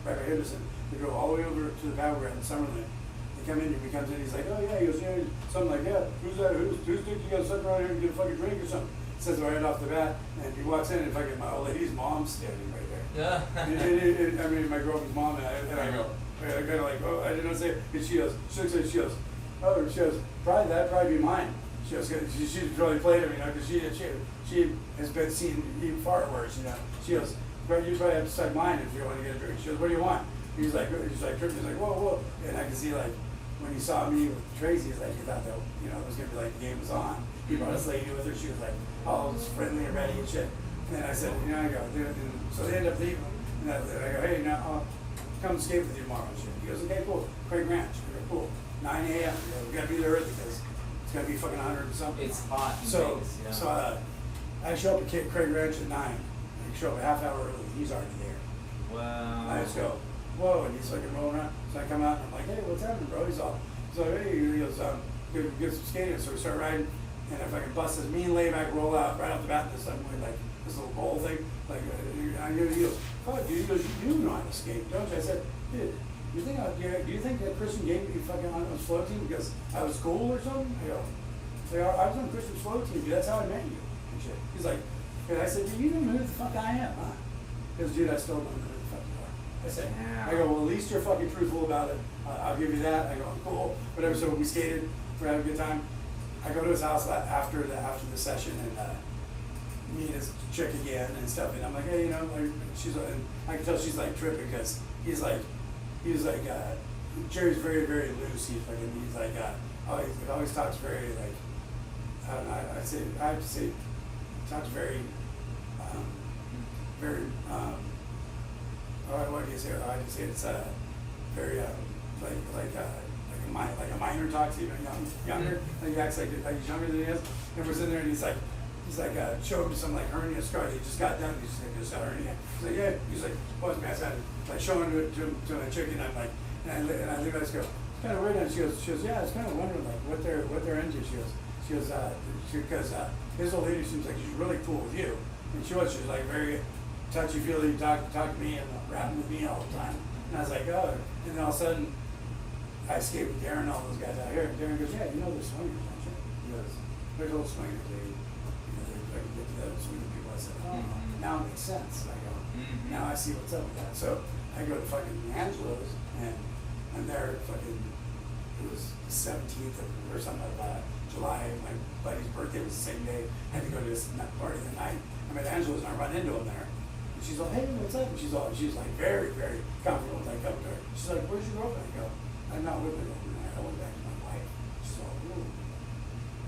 right by Henderson. They drove all the way over to the Battleground in Summerlin. They come in, he comes in, he's like, oh yeah, he goes, yeah, something like that. Who's that? Who's think you got to sit around here and get a fucking drink or something? It says right off the bat, and he walks in, and fucking my old lady's mom's standing right there. Yeah. I mean, my girlfriend's mom, and I go, I kind of like, oh, I didn't say it. And she goes, oh, she goes, that'd probably be mine. She goes, she's really played him, you know, because she has been seen even far worse, you know. She goes, but you probably have to suck mine if you want to get a drink. She goes, what do you want? He's like tripping. He's like, whoa. And I can see like when he saw me with Tracy, he's like, he thought that, you know, it was gonna be like the game was on. He brought this lady with her. She was like all friendly and ready and shit. And then I said, you know, I go, so they end up leaving. And I go, hey, now I'll come skate with you tomorrow and shit. He goes, okay, cool. Craig Ranch. I go, cool. 9 a.m. We gotta be there early because it's gonna be fucking 100 and something. It's hot. So I show up at Craig Ranch at 9. I show up a half hour early. He's already there. Wow. I just go, whoa, and he's fucking rolling around. So I come out and I'm like, hey, what's happening, bro? He's like, hey, he goes, get some skating. So we start riding, and if I can bust this mean layback roll out right off the bat, this like this little bowl thing, like I knew he goes, fuck, dude, he goes, you know how to skate, don't you? I said, dude, do you think that Christian gave me fucking on his flow team because I was cool or something? I go, I was on Christian's flow team, dude. That's how I met you. And shit. He's like, and I said, dude, you don't know who the fuck I am, huh? He goes, dude, I still don't know who the fuck you are. I said, I go, well, at least you're fucking truthful about it. I'll give you that. I go, cool, whatever. So we skated, we're having a good time. I go to his house after the session and meet his chick again and stuff. And I'm like, hey, you know, like, and I can tell she's like tripping because he's like, Jerry's very, very loose. He's like, always talks very like, I don't know, I have to say, talks very, what do you say? I just say it's very like a minor talks, even younger. Like he acts like he's younger than he is. And we're sitting there and he's like showing me some like hernia scar that he just got done. He's like, just got hernia. He's like, yeah. He's like, what's man? Like showing it to my chick, and I'm like, and I leave. I just go, it's kind of weird. And she goes, yeah. I was kind of wondering like what they're into. She She goes, because his old lady seems like she's really cool with you, and she was like very touchy-feely, talk to me and rapping with me all the time. And I was like, oh, and then all of a sudden, I escaped with Darren and all those guys out here. And Darren goes, yeah, you know there's swingers, don't you? He goes, there's old swingers. They can get to those swinger people. I said, oh, now it makes sense. I go, now I see what's up with that. So I go to fucking Angelo's, and I'm there fucking, it was the 17th or something like that, July. My buddy's birthday was the same day. I had to go to this party the night. I'm at Angelo's and I run into him there. And she's like, hey, what's up? And she's like very, very comfortable. Like, up there. She's like, where's your girlfriend? I go, I'm not with my girlfriend. I went back to my wife. She's all, ooh.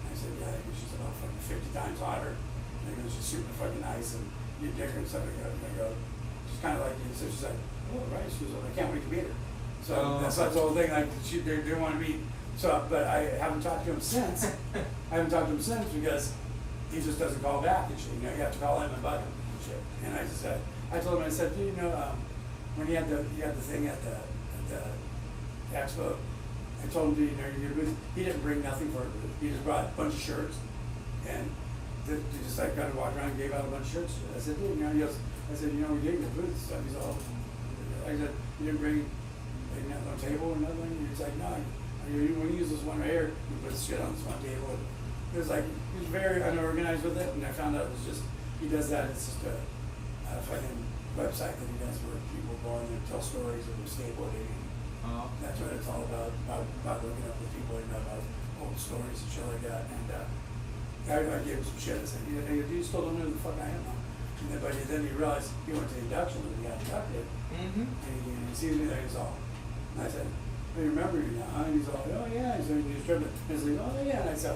I said, yeah. She's about fucking 50 times hotter. And I go, she's super fucking nice and you dig her and stuff. I go, she's kind of like you. So she's like, oh, right. She was like, I can't wait to meet her. So that's the whole thing. Like, they want to meet. So, but I haven't talked to him since. I haven't talked to him since because he just doesn't call back and shit. You know, you have to call him and bug him and shit. And I just said, I told him, I said, dude, you know, when he had the thing at the expo, I told him, dude, you know, he didn't bring nothing for it. He just brought a bunch of shirts, and he just like kind of walked around and gave out a bunch of shirts. I said, dude, you know, he goes, I said, you know, we gave you booth and stuff. He's all, I said, you didn't bring like, no table or nothing. He's like, no. When you use this one right here, you put shit on this one table. It was like, he was very unorganized with it, and I found out it was just, he does that, it's just a fucking website that he does where people go on there and tell stories of skateboarding. That's what it's all about looking up with people, you know, about old stories and shit like that. And I gave him some shit. I said, you still don't know who the fuck I am now. And then he realized he went to the induction and he got inducted. And he sees me there, he's all, and I said, I remember you now, and he's all, oh yeah, he's tripping. And he's like, oh yeah, and I said,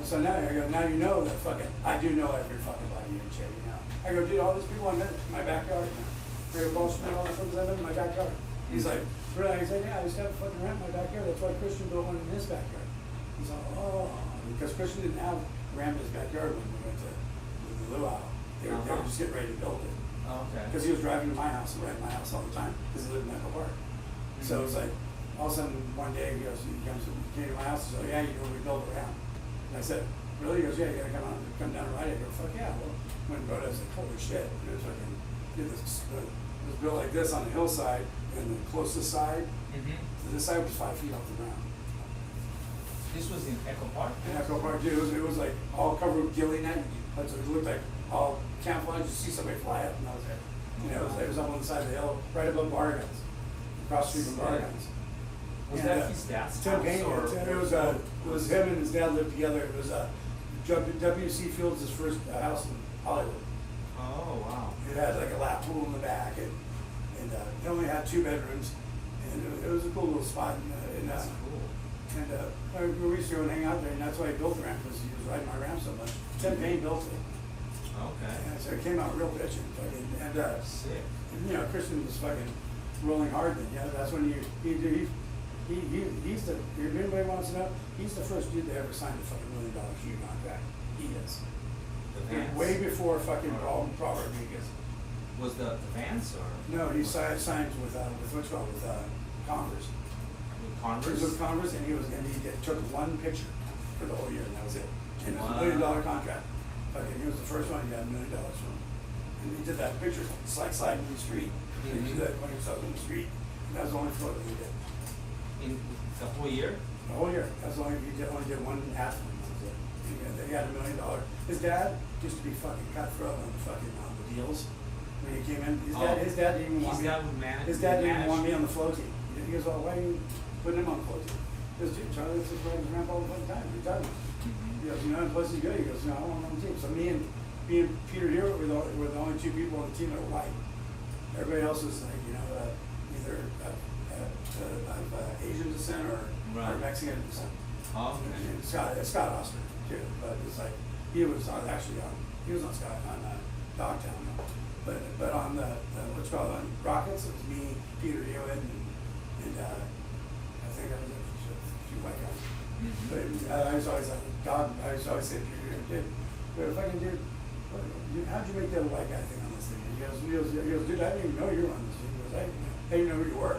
so now I go, now you know that fucking, I do know every fucking body and shit, you know. I go, dude, all these people I met in my backyard, you know. I go, Bolshevik, all the friends I met in my backyard. He's like, really? He said, yeah, I used to have a fucking ramp in my backyard. That's why Christian built one in his backyard. He's all, oh, because Christian didn't have a ramp in his backyard when we went to the luau. They were just getting ready to build it. Because he was driving to my house and right at my house all the time because he lived in Echo Park. So it was like, all of a sudden one day he came to my house and said, yeah, you know, we built a ramp. And I said, really? He goes, yeah, you gotta come down and ride it. I go, fuck yeah. Well, when I was like, holy shit. And it was like, it was built like this on the hillside, and the closest side to this side was 5 feet off the ground. This was in Echo Park? In Echo Park, dude. It was like all covered with ghillie net. That's what it looked like. All camouflage. You see somebody fly up, and I was there. You know, it was up on the side of the hill, right above Bargains, across the street from Bargains. Was that his dad's Tim house? Payne, Or it was him and his dad lived together. It was W.C. Fields' first house in Hollywood. Oh, wow. It had like a lap pool in the back, and it only had 2 bedrooms, and it was a cool little spot. That's cool. And we used to go and hang out there, and that's why he built the ramp, because he was riding my ramp so much. Tim Payne built it. Okay. And so it came out real pitching. And sick. And, you know, Christian was fucking rolling hard then. Yeah, that's when he's the, if anybody wants to know, he's the first dude that ever signed a fucking $1 million huge contract. He is. Way before fucking Paul Rodriguez. Was the Vance or? No, he signed with what's called with Converse. With He Converse? was with Converse, and he took one picture for the whole year, and that was it. And it was Wow. a $1 million contract. Fucking, he was the first one he got $1 million from. And he did that picture, it's like sliding in the street. He did that when he was out in the street. And that was the only photo he did. In the whole year? The whole year. That's only only did one half of it. That was it. He had $1 million. His dad used to be fucking cutthroat on the deals. When he came in, his dad didn't even want me. His dad didn't even want me on the flow team. He goes, "Oh, why are you putting him on the flow team?" He goes, "Dude, Charlie, this is riding his ramp all the fucking time. What are you talking about?" He goes, "You know, and plus he's good." He goes, "No, I don't want him on the team." So me and Peter here were the only 2 people on the team that were white. Everybody else was like, you know, either of Asian descent or Mexican descent. Oh, okay. And Scott Oster too, but it's like he was on Dogtown, but on the what's called on Rockets, it was me, Peter Hewitt, and I think I was a few white guys. But I was always like, I was always saying, Peter, but if I can do, how'd you make that white guy thing on this thing? He goes, dude, I didn't even know you were on this thing. He goes, I didn't know who you were.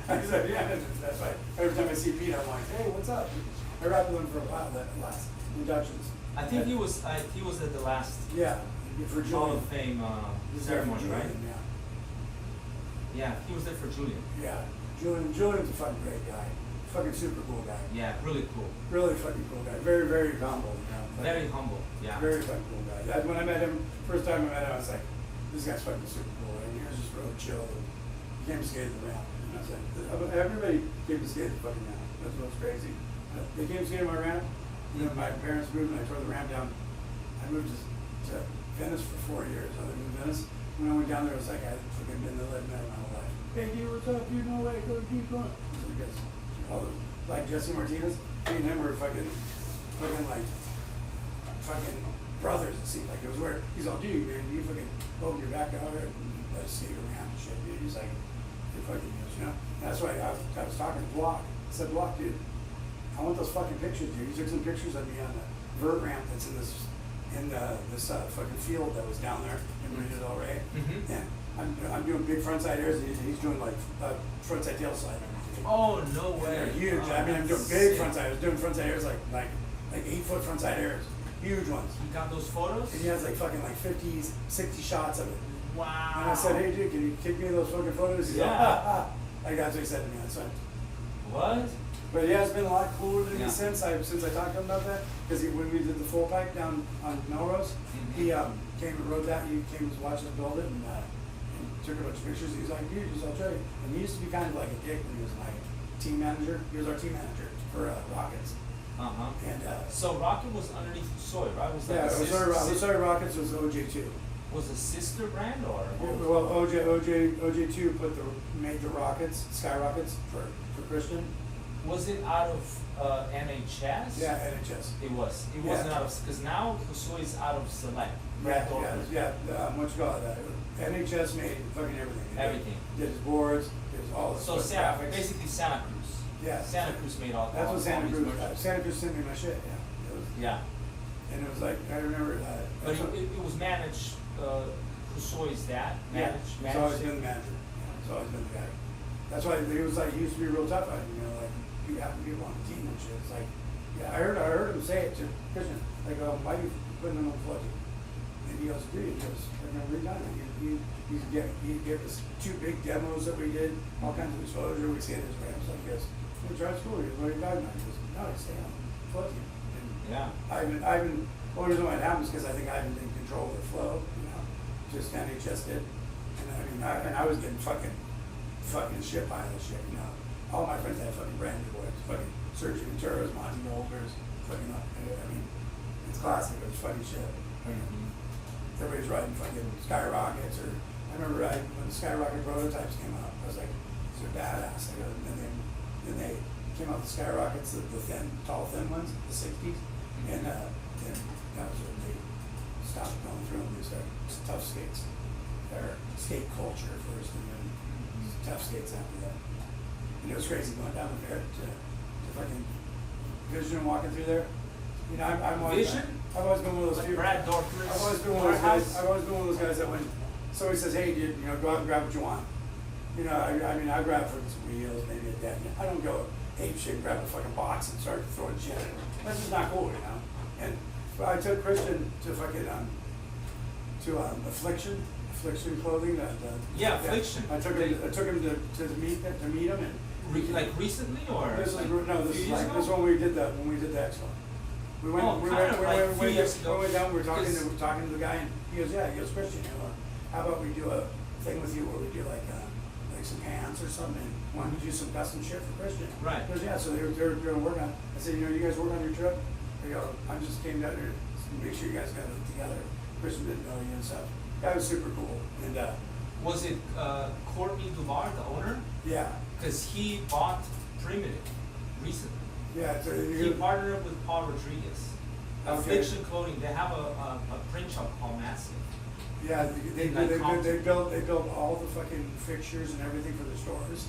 I said, yeah, that's right. Every time I see Pete, I'm like, hey, what's up? I rapped with him for a while, that inductions. I think he was at the last Yeah, for Hall Julian. of Fame He was there for ceremony, right? Julian, Yeah, he was there for Julian. yeah. Julian's a fucking great guy. Fucking super cool guy. Yeah, really cool. Really fucking cool guy. Very, very humble. You know? Very humble. Yeah. Very fucking cool guy. When I met him, first time I met him, I was like, this guy's fucking super cool. And he was just real chill. And he came to skate the ramp. And I was like, everybody came to skate the fucking ramp. That's what's crazy. They came to skate my ramp. And then my parents moved and I tore the ramp down. I moved to Venice for 4 years. I lived in Venice. When I went down there, it was like I had fucking been the living man my whole life. Hey, dude, what's up? You know way, go keep going. So you guys, all those, like Jesse Martinez, me and him were fucking brothers. It seemed like it was where he's all, dude, man, you fucking open your back out there and let us skate around and shit, dude. He's like, you're fucking, you know. And that's why I was talking to Block. I said, Block, dude, I want those fucking pictures, dude. He took some pictures of me on the vert ramp that's in this fucking field that was down there in Marina del Rey. Mm-hmm. And I'm doing big frontside airs. He's doing like frontside tail slide. Oh, no And way. they're huge. Oh, I mean, I'm doing that's big sick. frontside. I was doing frontside airs like 8-foot frontside airs, huge ones. You got those photos? And he has like fucking like 50, 60 shots of it. Wow. And I said, hey dude, can you kick me those fucking photos? He's Yeah. like, ha, ha. Like that's what he said to me. That's fine. What? But yeah, it's been a lot cooler than Yeah. me since I talked to him about that. Because when we did the full pipe down on Melrose, he came and wrote that. He came to watch us build it and took a bunch of pictures. He was like, dude, I'll show you. And he used to be kind of like a dick when he was my team manager. He was our team manager for Rockets. Uh-huh. And So Rocket was underneath Soy, right? Was that yeah, the sorry, Rockets was OJ2. Was a sister brand or? Well, OJ2 made the Rockets, Sky Rockets for Christian. Was it out of NHS? Yeah, NHS. It was. It Yeah. wasn't out of, because now Soy is out of Select. Yeah, Right? yeah. What you call it? NHS made fucking everything. Everything. Did his boards, did all the So basically Santa Cruz. Yeah. Santa Cruz made all. That's all, what Santa all these Cruz. merchandise. Santa Cruz sent me my shit. Yeah. It was, Yeah, and it was like I remember that. but it was managed. Soy's dad Yeah, managed. he's always been the manager. Yeah, he's always been the guy. That's why he was like, he used to be real tough on him, you know, like, you have to be on the team and shit. It's like, yeah, I heard him say it to Christian, like, why are you putting him on flood? And he goes, dude, I've never redone it. He gave us 2 big demos that we did, all kinds of exposure. We skated his ramps. Like, he goes, well, try school. He goes, what are you talking about? He goes, no, I stay on flood team. And Yeah. Ivan, well, the reason why it happens because I think Ivan didn't control the flow, you know, just NHS did. And I mean, I was getting fucking shit by this shit, you know. All my friends had fucking brand new boys, fucking Sergio Venturas, Monty Mulgers, fucking, I mean, it's classic, it was funny shit. Everybody's riding fucking Skyrockets, or I remember when the Skyrocket prototypes came out, I was like, these are badass. And then they came out with the Skyrockets, the thin, tall, thin ones, the 60s, and then that was when they stopped going through them. They started tough skates, or skate culture first, and then tough skates after that. And it was crazy going down there to fucking Vision and walking through there. You know, I'm always, Vision? I've always been one of those Like people. Brad Dorfman's I've always been one of those guys. warehouse? I've always been one of those guys that when somebody says, "Hey, dude, you know, go out and grab what you want." You know, I mean, I grab for some wheels, maybe a deck. I don't go ape shit, grab a fucking box and start throwing shit. That's just not cool, you know. And but I took Christian to fucking Affliction clothing. Yeah, Affliction. I took him to meet him and. Like recently or? This is like no. a This few is years like ago? this is when we did the expo. We went. Oh, kind of like a few years ago. We went down. We were talking Because- to the guy, and he goes, "Yeah." He goes, "Christian, you know, how about we do a thing with you where we do like some pants or something? And why don't you do some custom shit for Christian?" Right. He goes, "Yeah." So they're going to work on it. I said, "You know, you guys work on your trip." They go, "I just came down here to make sure you guys got it together." Christian didn't know you and stuff. That was super cool. And Was it Courtney Duvar, the owner? yeah, Because he bought Primitive recently. yeah. So He partnered up with Paul Rodriguez. Okay. Affliction Clothing. They have a print shop called Massive. Yeah, they Like built all the fucking fixtures and everything for the stores.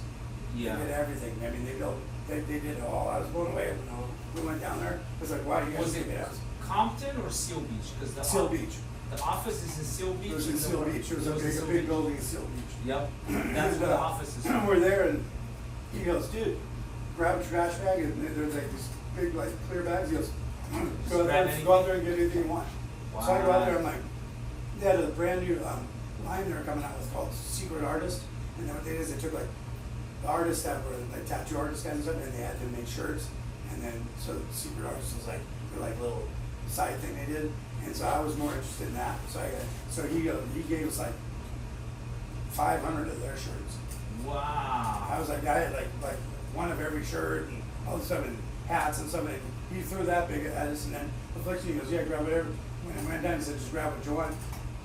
Yeah. They did everything. I mean, they did it all. I was blown away when we went down there. I was like, wow, you guys Was it kick ass. Compton or Seal Beach? Because the Seal Beach. The office is in Seal Beach. It was in and the Seal work- Beach. It was in a Seal big Beach. building in Seal Beach. Yep. That's And, where the office is. We're there, and he goes, dude, grab a trash bag, and there's like these big like clear bags. He goes, Go out there and get anything you want. Wow. So I go out there, I'm like, they had a brand new line they were coming out with called Secret Artist. And then what they did is they took like the artists that were like tattoo artists kind of stuff, and they had them make shirts. And then so Secret Artist was like their like little side thing they did. And so I was more interested in that. So he gave us like 500 of their shirts. Wow. I was like, I had like one of every shirt and all this stuff and hats and stuff. And he threw that big at us, and then Affliction, he goes, yeah, grab whatever. When I went down, he said, just grab what you want.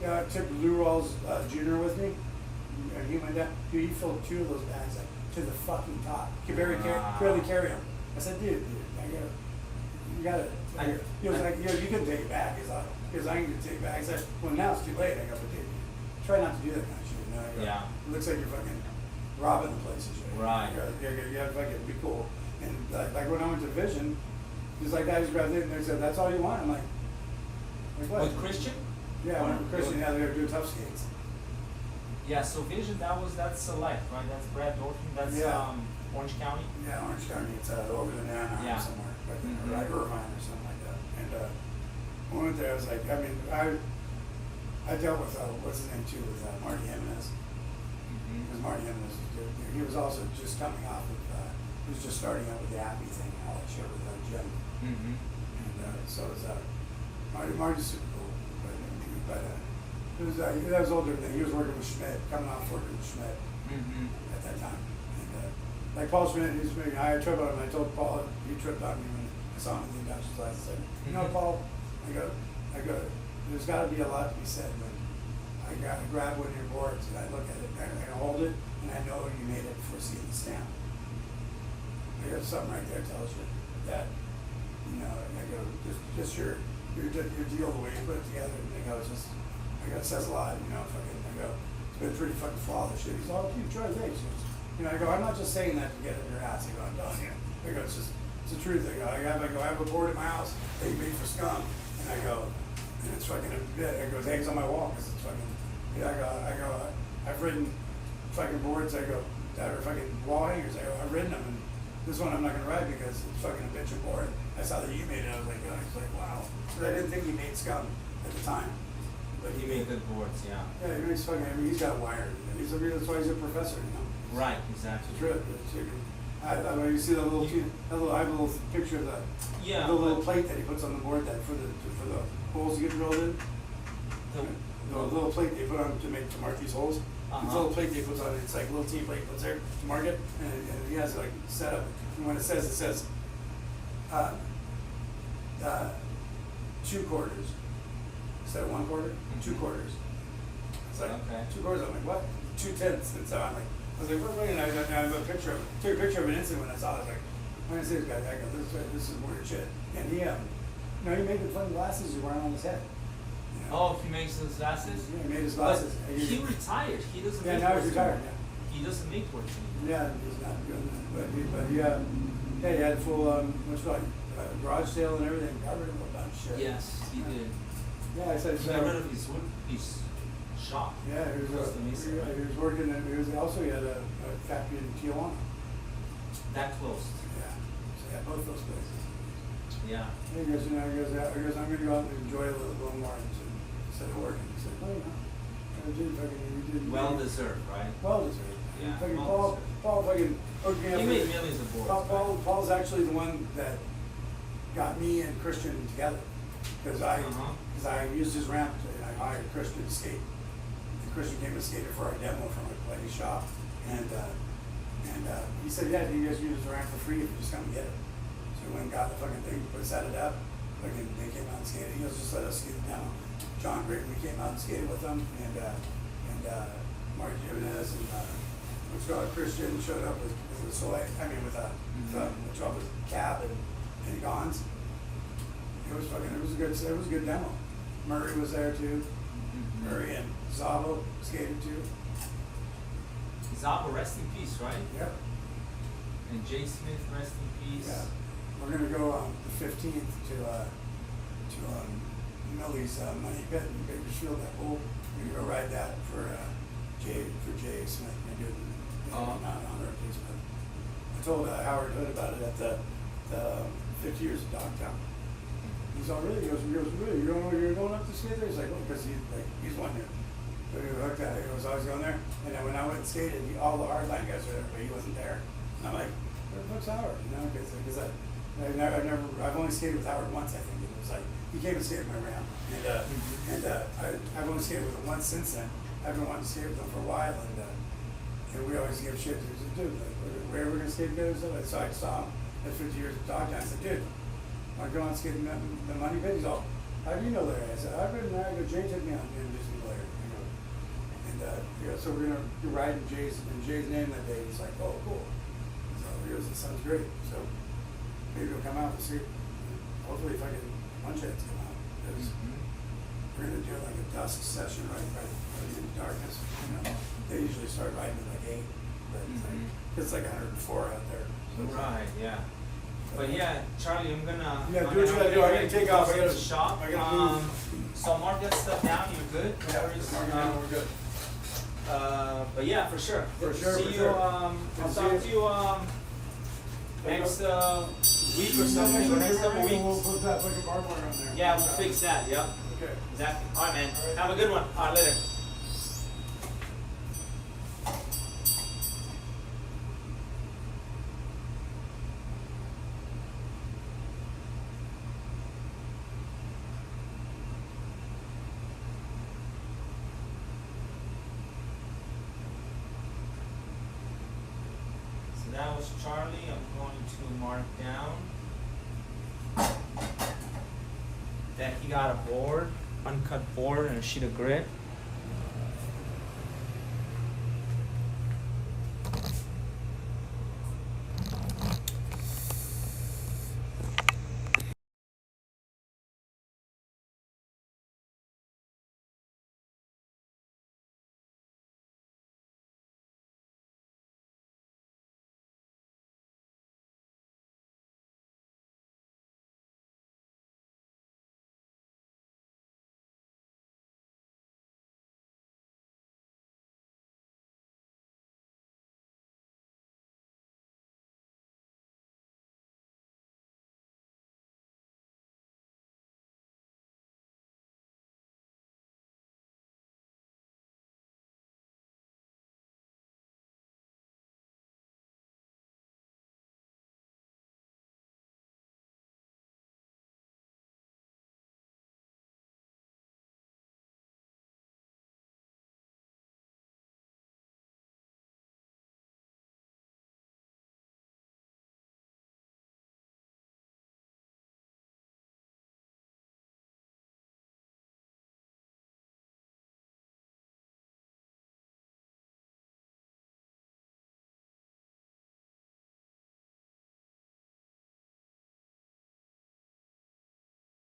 Yeah, I took Lou Rawls Jr. with me, and he went down. Dude, he filled 2 of those bags like to the fucking top. He could barely carry them. I said, dude, you gotta. He was like, you can take it back. He's like, I can take it back. I said, well, now it's too late. I go, but dude, try not to do that kind of shit. You know? I go, Yeah. It looks like you're fucking robbing the place and shit. Right. You gotta fucking be cool. And like when I went to Vision, he's like, I just grabbed it, and they said, that's all you want? I'm like what? With Christian? Yeah, I went with Christian. Yeah, they were doing tough skates. Yeah, so Vision, that's Select, right? That's Brad Dorton, that's Orange County? Yeah, Orange County. It's over there in Anaheim somewhere, like Irvine or something like that. And when I went there, I was like, I mean, I dealt with what's his name too, with Marty Jimenez. Because Marty Jimenez was good. He was also just coming off of, he was just starting out with the Happy thing and all that shit with Jim. And so it was Marty's super cool, but it was that was older than he was working with Schmidt, coming off working with Schmidt at that time. And like Paul Schmidt, I tripped on him. I told Paul he tripped on me when I saw him in the industrial class. I said, you know, Paul, I go, there's got to be a lot to be said when I grab one of your boards and I look at it and I hold it and I know you made it before seeing the stamp. I go, something right there tells you that, you know, I go, just your deal, the way you put it together. And I go, it says a lot, you know, I go, it's been pretty fucking flawless shit. He's all, dude, try this. You know, I go, I'm not just saying that to get in your ass. I go, I'm telling you. I go, it's the truth. I go, I have a board at my house that you made for scum. And I go, and it's fucking a bit. I go, it hangs on my wall because it's fucking, I go, I've written fucking boards, I go, that are fucking wall hangers. I go, I've written them, and this one I'm not going to write because it's fucking a bitch of board. I saw that you made it, I was like, oh, he's like, wow. Because I didn't think he made scum at the time. But He made good boards, yeah. Yeah, he makes fucking, I mean, he's got wired. That's why he's a professor, you know. Right, exactly. It's true. You see the little, I have a little picture of the little plate that he puts on the board that for the holes to get drilled in. The little plate they put on to mark these holes. This little plate they put on, it's like a little T plate he puts there to mark it, and he has it like set up. And when it says 2 quarters instead of 1 quarter, 2 quarters. It's like 2 quarters. I'm like, what? 2/10. And so I'm like, I was like, wait, and I have a picture took a picture of an incident when I saw it. I was like, I'm gonna see this guy. I go, this is weird shit. And he he made the funny glasses he wearing on his head. You know? Oh, he makes his glasses? Yeah, he made his glasses. But he retired. He doesn't Yeah, make now works he's retired, anymore. yeah. He doesn't make works anymore. Yeah, he's not doing that. But he had full, what's it called, garage sale and everything, got rid of a bunch of shit. Yes, he did. Yeah, I said, He got rid of his wood piece shop. yeah, he was working, he had a factory in Tijuana. That closed. Yeah, so yeah, both those places. Yeah. He goes, I'm gonna go out and enjoy a little more instead of working. He said, oh, you did Well deserved, right? Well deserved. Yeah, Fucking well Paul fucking hooked me up. He made millions of boards. Paul's actually the one that got me and Christian together. Because I used his ramp and I hired Christian to skate. And Christian came and skated for our demo from a play shop. And he said, yeah, you guys use the ramp for free if you just come and get it. So we went and got the fucking thing, set it up. Fucking, they came out and skated. He goes, just let us skate the demo. John Gray, we came out and skated with them. And Mark Jimenez and Christian showed up with Cab and Gons. It was a good demo. Murray was there too. Murray and Zabo skated too. Zabo, rest in peace, right? Yep. And Jay Smith, rest in peace. Yeah. We're gonna go on the 15th to Millie's Money Pit in Bakersfield. That pool. We're gonna go ride that for Jay Smith. Not on our piece, but I told Howard Hood about it at the 50 years of Dogtown. He's all, really? He goes, really? You're going up to skate there? He's like, oh, because he's one there. But he hooked out. He was always going there. And then when I went and skated, all the hardline guys were there, but he wasn't there. And I'm like, where the fuck's Howard? You know, because I've only skated with Howard once, I think. It was like, he came and skated my ramp. I've only skated with him once since then. I've been wanting to skate with him for a while, and we always give shit to him. Dude, like, where are we going to skate together? So I saw him at 50 years of Dog Town. I said, dude, want to go on skating the money pit? He's all, how do you know Larry? I said, I've been there. I go, Jay took me on to introduce me to Larry. So we're going to ride in Jay's name that day. He's like, oh, cool. So he goes, it sounds great. So maybe he'll come out and see. Hopefully, if I get one chance to come out. Because we're going to do like a dusk session right in the darkness. You know, they usually start riding at like 8, but it's like 104 out there. So Right, yeah. But yeah, Charlie, I'm gonna. Yeah, do what you gotta do. I gotta take off. I gotta shop. I gotta move. So mark that stuff down. You're good. Yeah, we're good. But yeah, for sure. For sure. See for you. sure. I'll talk to you next week or something. Or next couple weeks. We'll put that like a barbed wire on there. Yeah, we'll fix that. Yep. Okay. Exactly. All right, man. Have a good one. All right, later. That was Charlie. I'm going to mark down that he got a board, uncut board, and a sheet of grit.